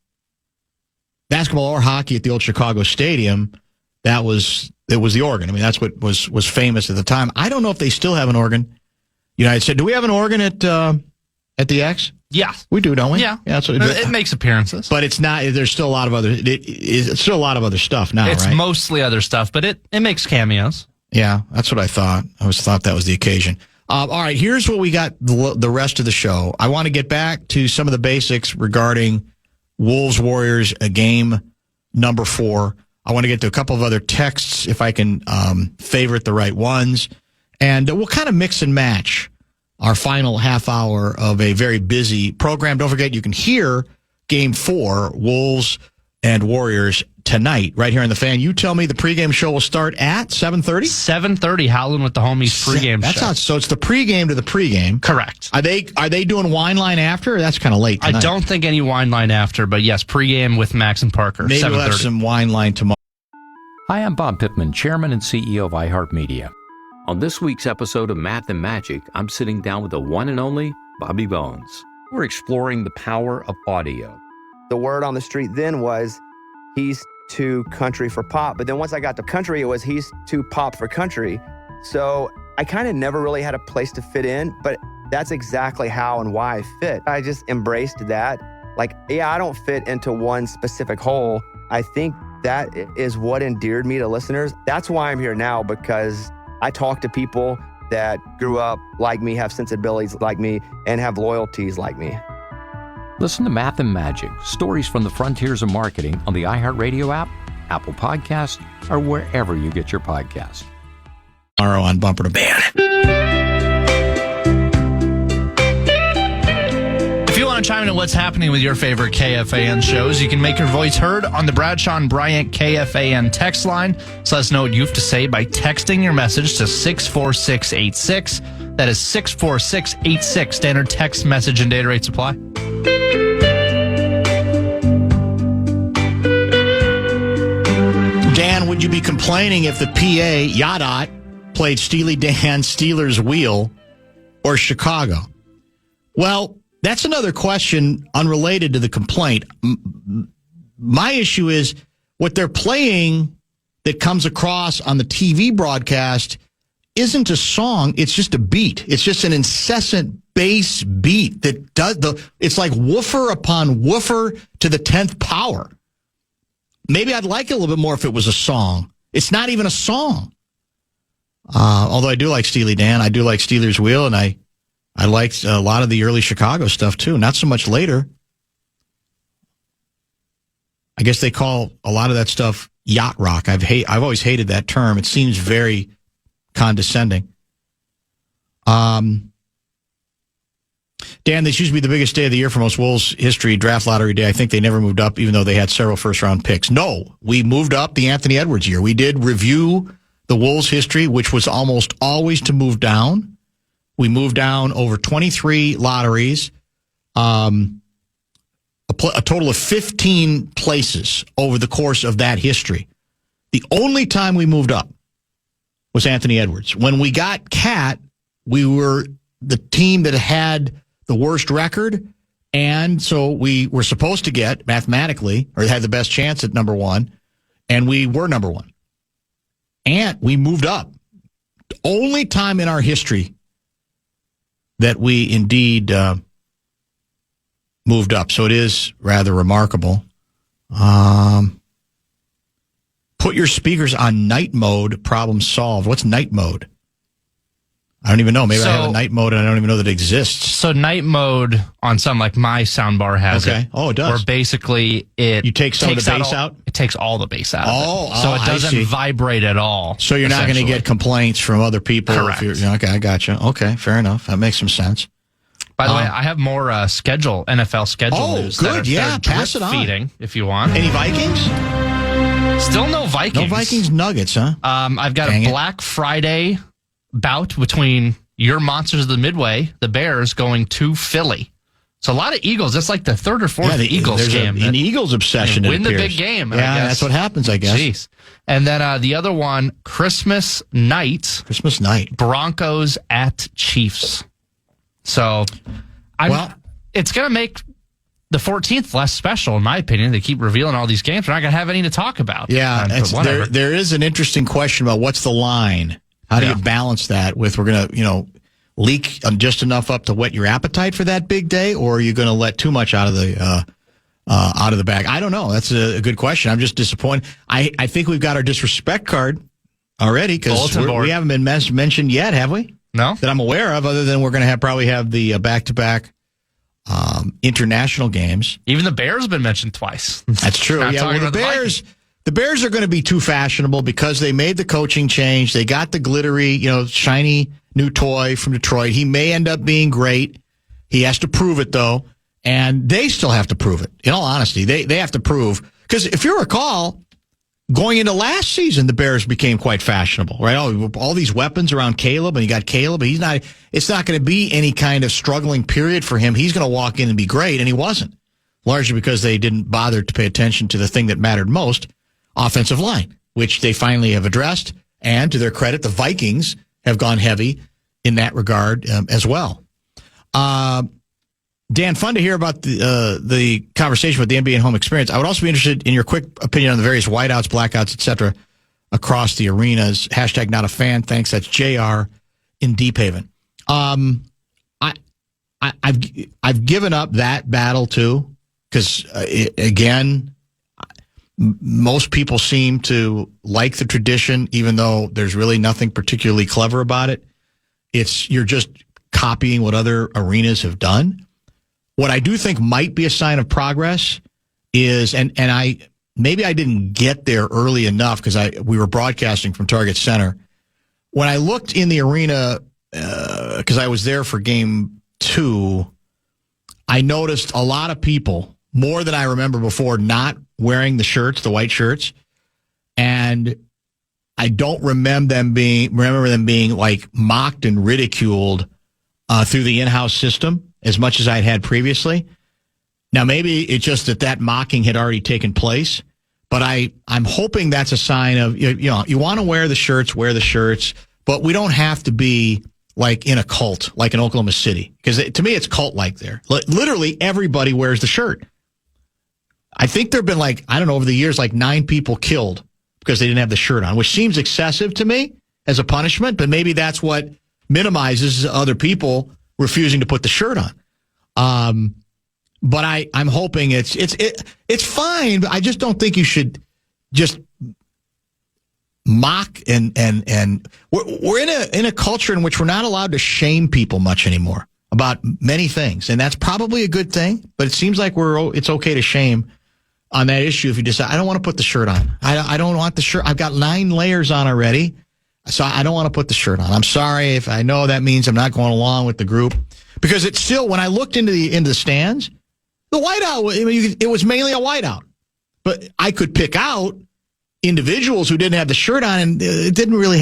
basketball or hockey at the old Chicago Stadium, it was the organ. I mean, that's what was famous at the time. I don't know if they still have an organ. United States. Do we have an organ at the X? Yeah, we do, don't we? Yeah, that's what it makes appearances. But it's not. There's still a lot of other. It's still a lot of other stuff now. It's right? mostly other stuff, but it makes cameos. Yeah, that's what I thought. I always thought that was the occasion. All right, here's what we got the rest of the show. I want to get back to some of the basics regarding Wolves Warriors, game number 4. I want to get to a couple of other texts if I can favorite the right ones. And we'll kind of mix and match our final half hour of a very busy program. Don't forget, you can hear Game 4, Wolves and Warriors, tonight, right here on the Fan. You tell me the pregame show will start at 7:30? 7:30, Howlin' with the Homies pregame show. So it's the pregame to the pregame. Correct. Are they doing wine line after? Or that's kind of late tonight? I don't think any wine line after, but yes, pregame with Max and Parker. Maybe we'll have some wine line tomorrow. Hi, I'm Bob Pittman, Chairman and CEO of iHeartMedia. On this week's episode of Math and Magic, I'm sitting down with the one and only Bobby Bones. We're exploring the power of audio. The word on the street then was he's too country for pop. But then once I got to country, it was he's too pop for country. So I kind of never really had a place to fit in, but that's exactly how and why I fit. I just embraced that. Like, yeah, I don't fit into one specific hole. I think that is what endeared me to listeners. That's why I'm here now, because I talk to people that grew up like me, have sensibilities like me, and have loyalties like me. Listen to Math and Magic, stories from the frontiers of marketing on the iHeartRadio app, Apple Podcasts, or wherever you get your podcasts. Tomorrow on Bumper to Man. If you want to chime in on what's happening with your favorite KFAN shows, you can make your voice heard on the Bradshaw and Bryant KFAN text line. So let us know what you have to say by texting your message to 64686. That is 64686. Standard text message and data rates apply. Dan, would you be complaining if the PA, Yadot, played Steely Dan, Steelers Wheel, or Chicago? Well, that's another question unrelated to the complaint. My issue is what they're playing that comes across on the TV broadcast isn't a song. It's just a beat. It's just an incessant bass beat that does it's like woofer upon woofer to the 10th power. Maybe I'd like it a little bit more if it was a song. It's not even a song. Although I do like Steely Dan. I do like Steelers Wheel, and I liked a lot of the early Chicago stuff, too. Not so much later. I guess they call a lot of that stuff yacht rock. I've always hated that term. It seems very condescending. Dan, this used to be the biggest day of the year for most Wolves history, draft lottery day. I think they never moved up, even though they had several first-round picks. No, we moved up the Anthony Edwards year. We did review the Wolves history, which was almost always to move down. We moved down over 23 lotteries, a total of 15 places over the course of that history. The only time we moved up was Anthony Edwards. When we got Cat, we were the team that had the worst record, and so we were supposed to get, mathematically, or had the best chance at number one, and we were number one. And we moved up. The only time in our history that we indeed moved up. So it is rather remarkable. Put your speakers on night mode, problem solved. What's night mode? I don't even know. Maybe I have a night mode and I don't even know that it exists. So night mode on some, like my soundbar has it. Oh, it does. Where basically you take some of the bass out? It takes all the bass out of it. So it doesn't vibrate at all. So you're not going to get complaints from other people. Correct. Okay, I gotcha. Okay, fair enough. That makes some sense. By the way, I have more NFL schedule news. Good. Pass it on. Feeding, if you want. Any Vikings? Still no Vikings. No Vikings Nuggets, huh? I've got a Black Friday bout between your Monsters of the Midway, the Bears, going to Philly. So a lot of Eagles. That's like the third or fourth Eagles game. An Eagles obsession. Win the big game. Yeah, I guess. That's what happens, I guess. Jeez. And then the other one, Christmas night. Broncos at Chiefs. So it's going to make the 14th less special, in my opinion. They keep revealing all these games. We're not going to have any to talk about. Yeah, there is an interesting question about what's the line. How do you balance that with we're going to, leak just enough up to whet your appetite for that big day, or are you going to let too much out of the bag? I don't know. That's a good question. I'm just disappointed. I think we've got our disrespect card already because we haven't been mentioned yet, have we? No. That I'm aware of, other than we're going to probably have the back-to-back international games. Even the Bears have been mentioned twice. That's true. The Bears are going to be too fashionable because they made the coaching change. They got the glittery, shiny new toy from Detroit. He may end up being great. He has to prove it, though, and they still have to prove it. In all honesty, they have to prove. Because if you recall, going into last season, the Bears became quite fashionable, right? All these weapons around Caleb, and you got Caleb, but it's not going to be any kind of struggling period for him. He's going to walk in and be great, and he wasn't, largely because they didn't bother to pay attention to the thing that mattered most, offensive line. which they finally have addressed. And to their credit, the Vikings have gone heavy in that regard as well. Dan, fun to hear about the conversation with the NBA and home experience. I would also be interested in your quick opinion on the various whiteouts, blackouts, etc. across the arenas. Hashtag not a fan. Thanks. That's JR in Deep Haven. I've given up that battle too, because again, most people seem to like the tradition, even though there's really nothing particularly clever about it. You're just copying what other arenas have done. What I do think might be a sign of progress is, and maybe I didn't get there early enough because we were broadcasting from Target Center. When I looked in the arena, because I was there for Game 2, I noticed a lot of people, more than I remember before, not wearing the shirts, the white shirts, and I don't remember them being like mocked and ridiculed through the in-house system as much as I'd had previously. Now, maybe it's just that mocking had already taken place, but I'm hoping that's a sign of, you want to wear the shirts, but we don't have to be like in a cult, like in Oklahoma City, because to me, it's cult-like there. Literally, everybody wears the shirt. I think there have been over the years, 9 people killed because they didn't have the shirt on, which seems excessive to me as a punishment, but maybe that's what minimizes other people refusing to put the shirt on. But I'm hoping it's fine, but I just don't think you should just mock and we're in a culture in which we're not allowed to shame people much anymore about many things, and that's probably a good thing. But it seems like it's okay to shame on that issue if you decide I don't want to put the shirt on. I don't want the shirt. I've got 9 layers on already, so I don't want to put the shirt on. I'm sorry if I know that means I'm not going along with the group, because it's still, when I looked into the stands, the whiteout, it was mainly a whiteout, but I could pick out individuals who didn't have the shirt on, and it didn't really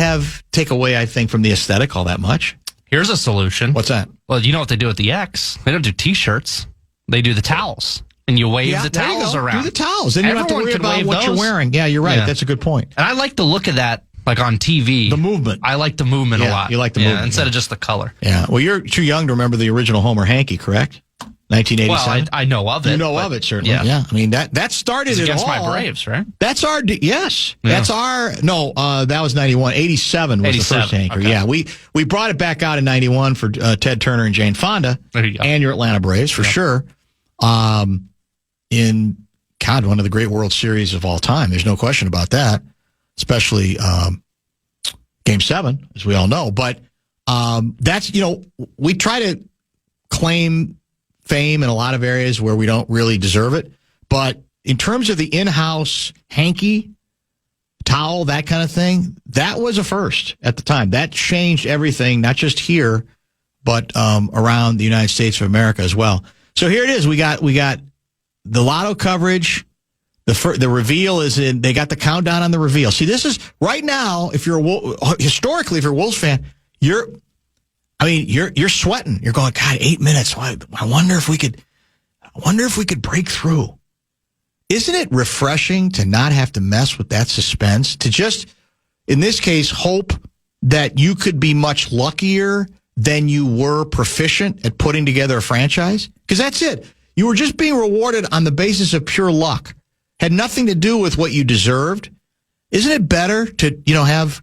take away, I think, from the aesthetic all that much. Here's a solution. What's that? Well, you know what they do at the X? They don't do T-shirts. They do the towels. And you wave the towels around. Do the towels. Then you don't have to worry about what you're wearing. Yeah, you're right. Yeah. That's a good point. And I like the look of that, on TV. The movement. I like the movement a lot. You like the movement. Instead of just the color. Yeah. Well, you're too young to remember the original Homer hanky, correct? 1987. Well, I know of it. You know of it, certainly. Yeah. I mean, that started it against all. My Braves, right? That's our, yes. Yeah. That's our, no, that was 91. 87 was the first hanker. Okay. Yeah. We brought it back out in 91 for Ted Turner and Jane Fonda. There you go. And your Atlanta Braves, for sure. In one of the great World Series of all time. There's no question about that, especially Game 7, as we all know. But that's, we try to claim fame in a lot of areas where we don't really deserve it. But in terms of the in-house hanky, towel, that kind of thing, that was a first at the time. That changed everything, not just here, but around the United States of America as well. So here it is. We got the lotto coverage. The reveal is in. They got the countdown on the reveal. See, this is right now. If you're historically, if you're a Wolves fan, you're sweating. You're going, God, 8 minutes. I wonder if we could break through. Isn't it refreshing to not have to mess with that suspense? To just, in this case, hope that you could be much luckier than you were proficient at putting together a franchise? Because that's it. You were just being rewarded on the basis of pure luck. Had nothing to do with what you deserved. Isn't it better to, have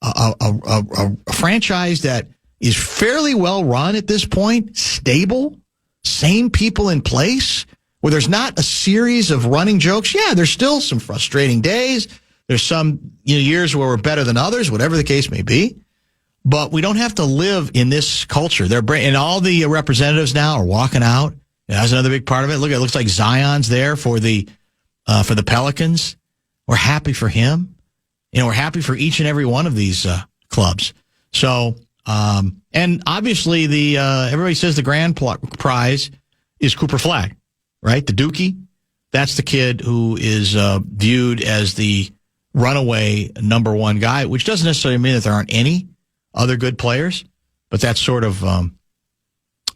a franchise that is fairly well run at this point, stable, same people in place, where there's not a series of running jokes? Yeah, there's still some frustrating days. There's some years where we're better than others, whatever the case may be. But we don't have to live in this culture. And all the representatives now are walking out. That's another big part of it. Look, it looks like Zion's there for the Pelicans. We're happy for him. We're happy for each and every one of these clubs. So, and obviously everybody says the grand prize is Cooper Flagg, right? The Dookie. That's the kid who is viewed as the runaway number one guy, which doesn't necessarily mean that there aren't any other good players, but that's sort of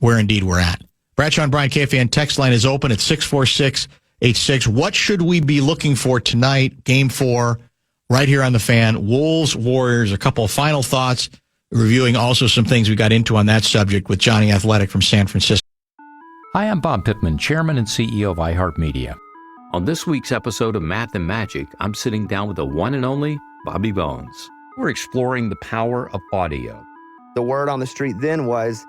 where indeed we're at. Bradshaw and Brian, KFAN text line is open at 64686. What should we be looking for tonight, Game 4 right here on the Fan. Wolves, Warriors, a couple of final thoughts, reviewing also some things we got into on that subject with Johnny Athletic from San Francisco. Hi, I'm Bob Pittman, Chairman and CEO of iHeartMedia. On this week's episode of Math and Magic, I'm sitting down with the one and only Bobby Bones. We're exploring the power of audio. The word on the street then was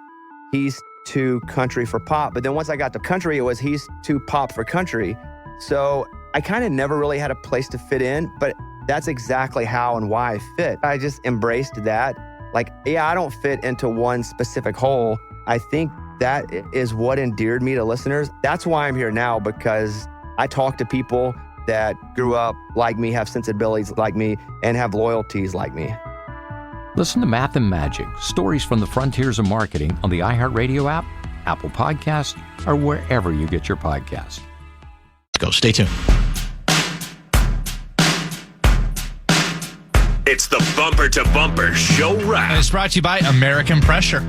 he's too country for pop. But then once I got to country, it was he's too pop for country. So I kind of never really had a place to fit in, but that's exactly how and why I fit. I just embraced that. Like, yeah, I don't fit into one specific hole. I think that is what endeared me to listeners. That's why I'm here now, because I talk to people that grew up like me, have sensibilities like me, and have loyalties like me. Listen to Math and Magic, stories from the frontiers of marketing on the iHeartRadio app, Apple Podcasts, or wherever you get your podcasts. Go, stay tuned. It's the Bumper to Bumper Show Wrap. And it's brought to you by American Pressure.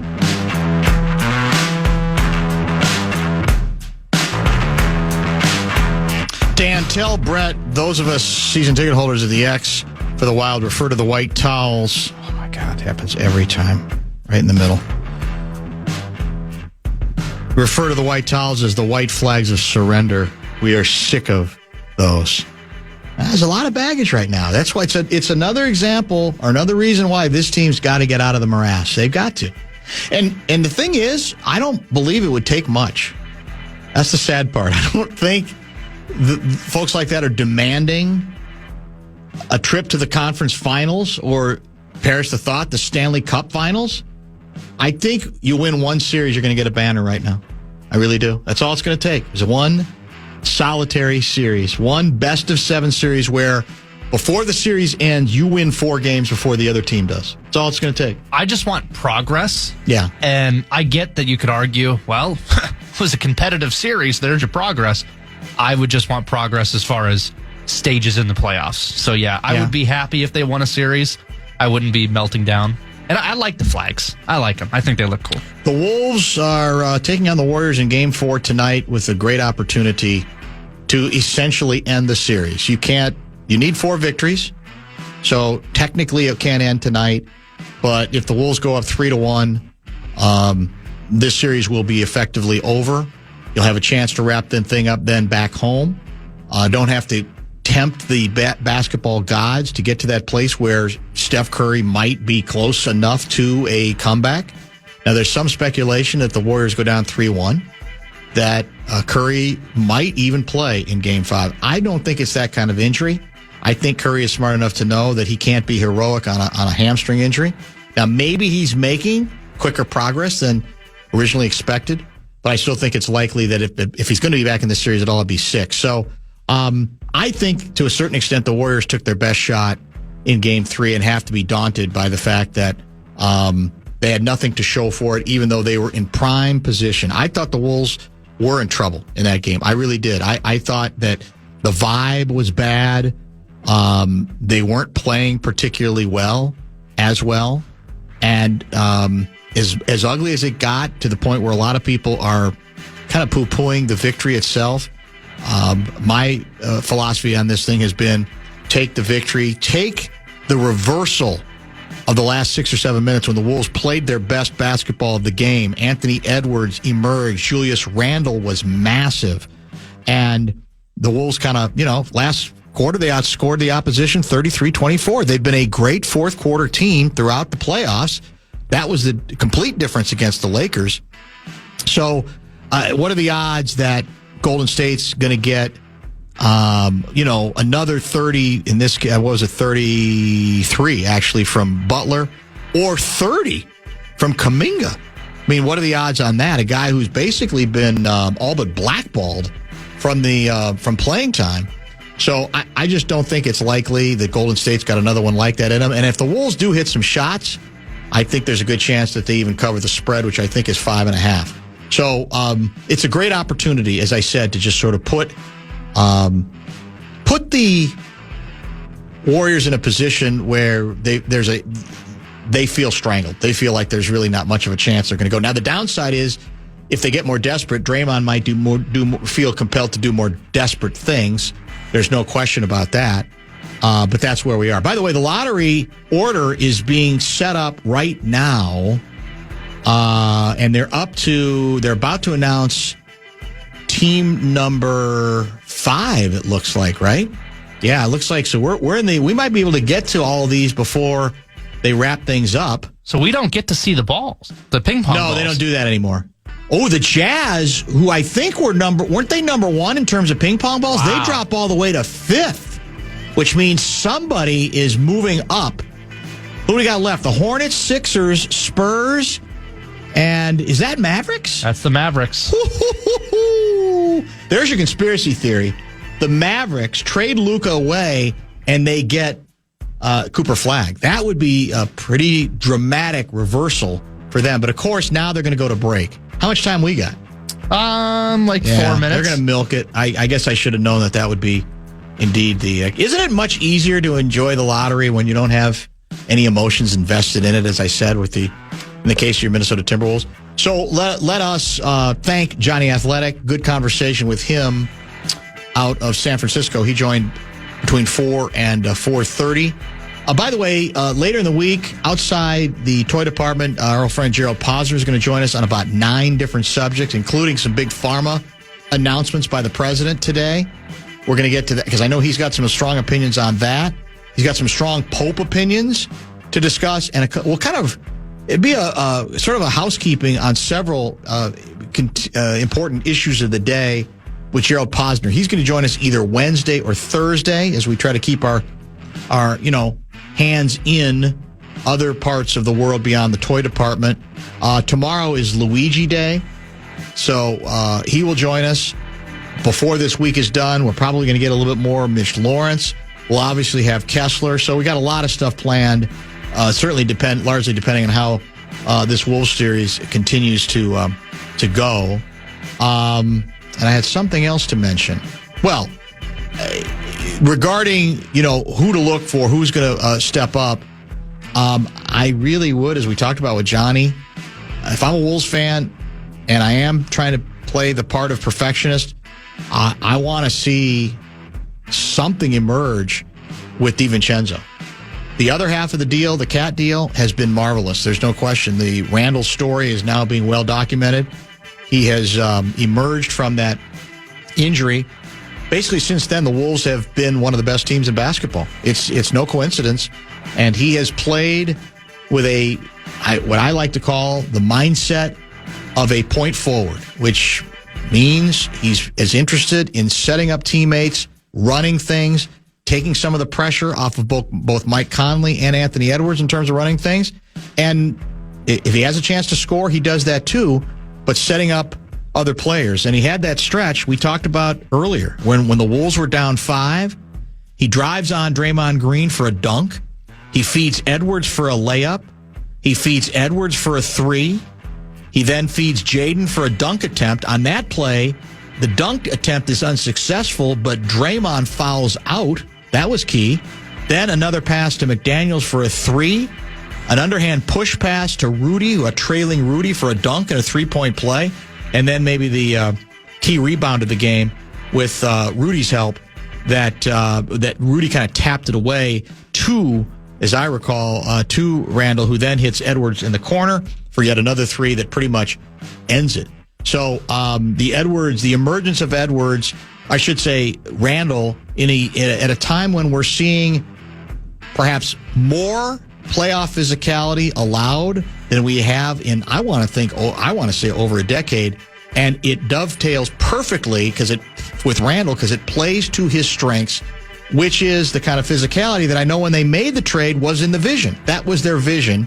Dan, tell Brett, those of us season ticket holders of the X for the Wild refer to the white towels. Oh my God, it happens every time. Right in the middle. Refer to the white towels as the white flags of surrender. We are sick of those. There's a lot of baggage right now. That's why it's another example or another reason why this team's got to get out of the morass. They've got to. And the thing is, I don't believe it would take much. That's the sad part. I don't think the folks like that are demanding a trip to the conference finals or, perish the thought, the Stanley Cup finals. I think you win one series, you're going to get a banner right now. I really do. That's all it's going to take is one solitary series, one best of 7 series where before the series ends, you win 4 games before the other team does. That's all it's going to take. I just want progress. Yeah. And I get that you could argue, well, it was a competitive series. There's your progress. I would just want progress as far as stages in the playoffs. So, yeah, I would be happy if they won a series. I wouldn't be melting down. And I like the flags. I like them. I think they look cool. The Wolves are taking on the Warriors in Game 4 tonight with a great opportunity to essentially end the series. You need 4 victories. So technically it can't end tonight. But if the Wolves go up 3-1, this series will be effectively over. You'll have a chance to wrap the thing up then back home. Don't have to tempt the basketball gods to get to that place where Steph Curry might be close enough to a comeback. Now, there's some speculation that the Warriors go down 3-1, that Curry might even play in Game 5. I don't think it's that kind of injury. I think Curry is smart enough to know that he can't be heroic on a hamstring injury. Now, maybe he's making quicker progress than originally expected, but I still think it's likely that if he's going to be back in this series at all, it'd be 6. So I think to a certain extent the Warriors took their best shot in Game 3 and have to be daunted by the fact that they had nothing to show for it, even though they were in prime position. I thought the Wolves were in trouble in that game. I really did. I thought that the vibe was bad. They weren't playing particularly well. And as ugly as it got, to the point where a lot of people are kind of poo-pooing the victory itself, my philosophy on this thing has been take the victory, take the reversal of the last 6 or 7 minutes when the Wolves played their best basketball of the game. Anthony Edwards emerged. Julius Randle was massive. And the Wolves kind of, last quarter, they outscored the opposition 33-24. They've been a great fourth quarter team throughout the playoffs. That was the complete difference against the Lakers. So what are the odds that Golden State's going to get, another 30 in this case? What was it, 33 actually from Butler, or 30 from Kuminga? I mean, what are the odds on that? A guy who's basically been all but blackballed from playing time. So I just don't think it's likely that Golden State's got another one like that in them. And if the Wolves do hit some shots, I think there's a good chance that they even cover the spread, which I think is 5.5. So it's a great opportunity, as I said, to just sort of put the Warriors in a position where they feel strangled. They feel like there's really not much of a chance they're going to go. Now, the downside is if they get more desperate, Draymond might feel compelled to do more desperate things. There's no question about that. But that's where we are. By the way, the lottery order is being set up right now. And they're about to announce team number 5, it looks like, right? Yeah, it looks like. So we might be able to get to all of these before they wrap things up. So we don't get to see the balls, the ping pong balls. No, they don't do that anymore. Oh, the Jazz, who I think weren't they number 1 in terms of ping pong balls? Wow. They drop all the way to 5th, which means somebody is moving up. Who do we got left? The Hornets, Sixers, Spurs, and is that Mavericks? That's the Mavericks. There's your conspiracy theory. The Mavericks trade Luka away, and they get Cooper Flagg. That would be a pretty dramatic reversal for them. But, of course, now they're going to go to break. How much time we got? 4 minutes. They're going to milk it. I guess I should have known that would be indeed the... Isn't it much easier to enjoy the lottery when you don't have any emotions invested in it, as I said, in the case of your Minnesota Timberwolves? So let us thank Johnny Athletic. Good conversation with him out of San Francisco. He joined between 4 and 4:30. By the way, later in the week, outside the toy department, our old friend Gerald Posner is going to join us on about 9 different subjects, including some big pharma announcements by the president today. We're going to get to that because I know he's got some strong opinions on that. He's got some strong Pope opinions to discuss, and it'd be a sort of a housekeeping on several important issues of the day with Gerald Posner. He's going to join us either Wednesday or Thursday as we try to keep our hands in other parts of the world beyond the toy department. Tomorrow is Luigi Day, so he will join us before this week is done. We're probably going to get a little bit more Mitch Lawrence. We'll obviously have Kessler, so we got a lot of stuff planned. Certainly largely depending on how this Wolves series continues to go. And I had something else to mention. Well, regarding, who to look for, who's going to step up, I really would, as we talked about with Johnny, if I'm a Wolves fan and I am trying to play the part of perfectionist, I want to see something emerge with DiVincenzo. The other half of the deal, the Cat deal, has been marvelous. There's no question. The Randall story is now being well documented. He has emerged from that injury. Basically, since then, the Wolves have been one of the best teams in basketball. It's no coincidence. And he has played with what I like to call the mindset of a point forward, which means he's as interested in setting up teammates, running things, taking some of the pressure off of both Mike Conley and Anthony Edwards in terms of running things. And if he has a chance to score, he does that too, but setting up other players. And he had that stretch we talked about earlier when the Wolves were down 5. He drives on Draymond Green for a dunk. He feeds Edwards for a layup. He feeds Edwards for a 3. He then feeds Jaden for a dunk attempt. On that play, the dunk attempt is unsuccessful, but Draymond fouls out. That was key. Then another pass to McDaniels for a 3. An underhand push pass to Rudy, a trailing Rudy for a dunk and a 3-point play. And then maybe the key rebound of the game with Rudy's help that Rudy kind of tapped it away to, as I recall, to Randall, who then hits Edwards in the corner for yet another 3 that pretty much ends it. So the emergence of Edwards, I should say Randall, at a time when we're seeing perhaps more playoff physicality allowed than we have in, I want to say over a decade. And it dovetails perfectly with Randall because it plays to his strengths, which is the kind of physicality that I know when they made the trade was in the vision. That was their vision.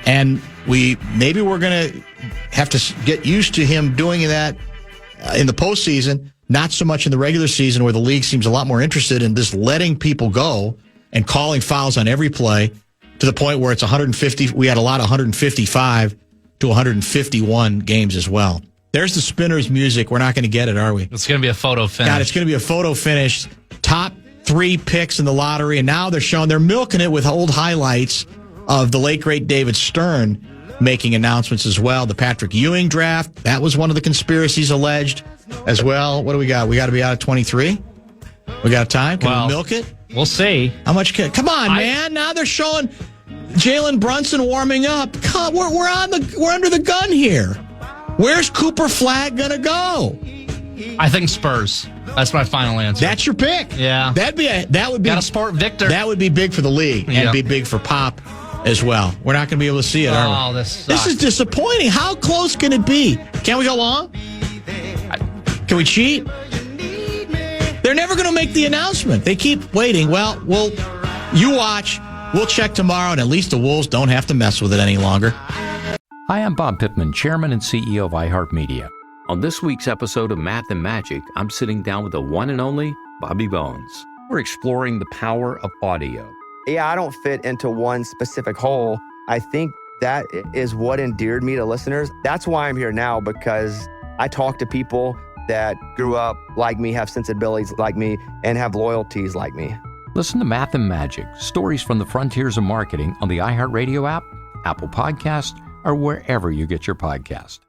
And we're going to have to get used to him doing that in the postseason, not so much in the regular season where the league seems a lot more interested in just letting people go and calling fouls on every play to the point where it's 150. We had a lot of 155 to 151 games as well. There's the Spinners music. We're not going to get it, are we? It's going to be a photo finish. God, it's going to be a photo finish. Top 3 picks in the lottery, and now they're milking it with old highlights of the late, great David Stern making announcements as well. The Patrick Ewing draft, that was one of the conspiracies alleged as well. What do we got? We got to be out of 23? We got time? Can we milk it? We'll see. How much? Come on, man. Now they're showing Jalen Brunson warming up. We're under the gun here. Where's Cooper Flagg gonna go? I think Spurs. That's my final answer. That's your pick. Yeah. That would be got to support Victor. That would be big for the league and be big for Pop as well. We're not going to be able to see it. Oh, this sucks. This is disappointing. How close can it be? Can we go long? Can we cheat? They're never going to make the announcement. They keep waiting. Well, you watch. We'll check tomorrow, and at least the Wolves don't have to mess with it any longer. Hi, I'm Bob Pittman, Chairman and CEO of iHeartMedia. On this week's episode of Math and Magic, I'm sitting down with the one and only Bobby Bones. We're exploring the power of audio. Yeah, I don't fit into one specific hole. I think that is what endeared me to listeners. That's why I'm here now, because I talk to people that grew up like me, have sensibilities like me, and have loyalties like me. Listen to Math and Magic, stories from the frontiers of marketing on the iHeartRadio app, Apple Podcast, or wherever you get your podcast.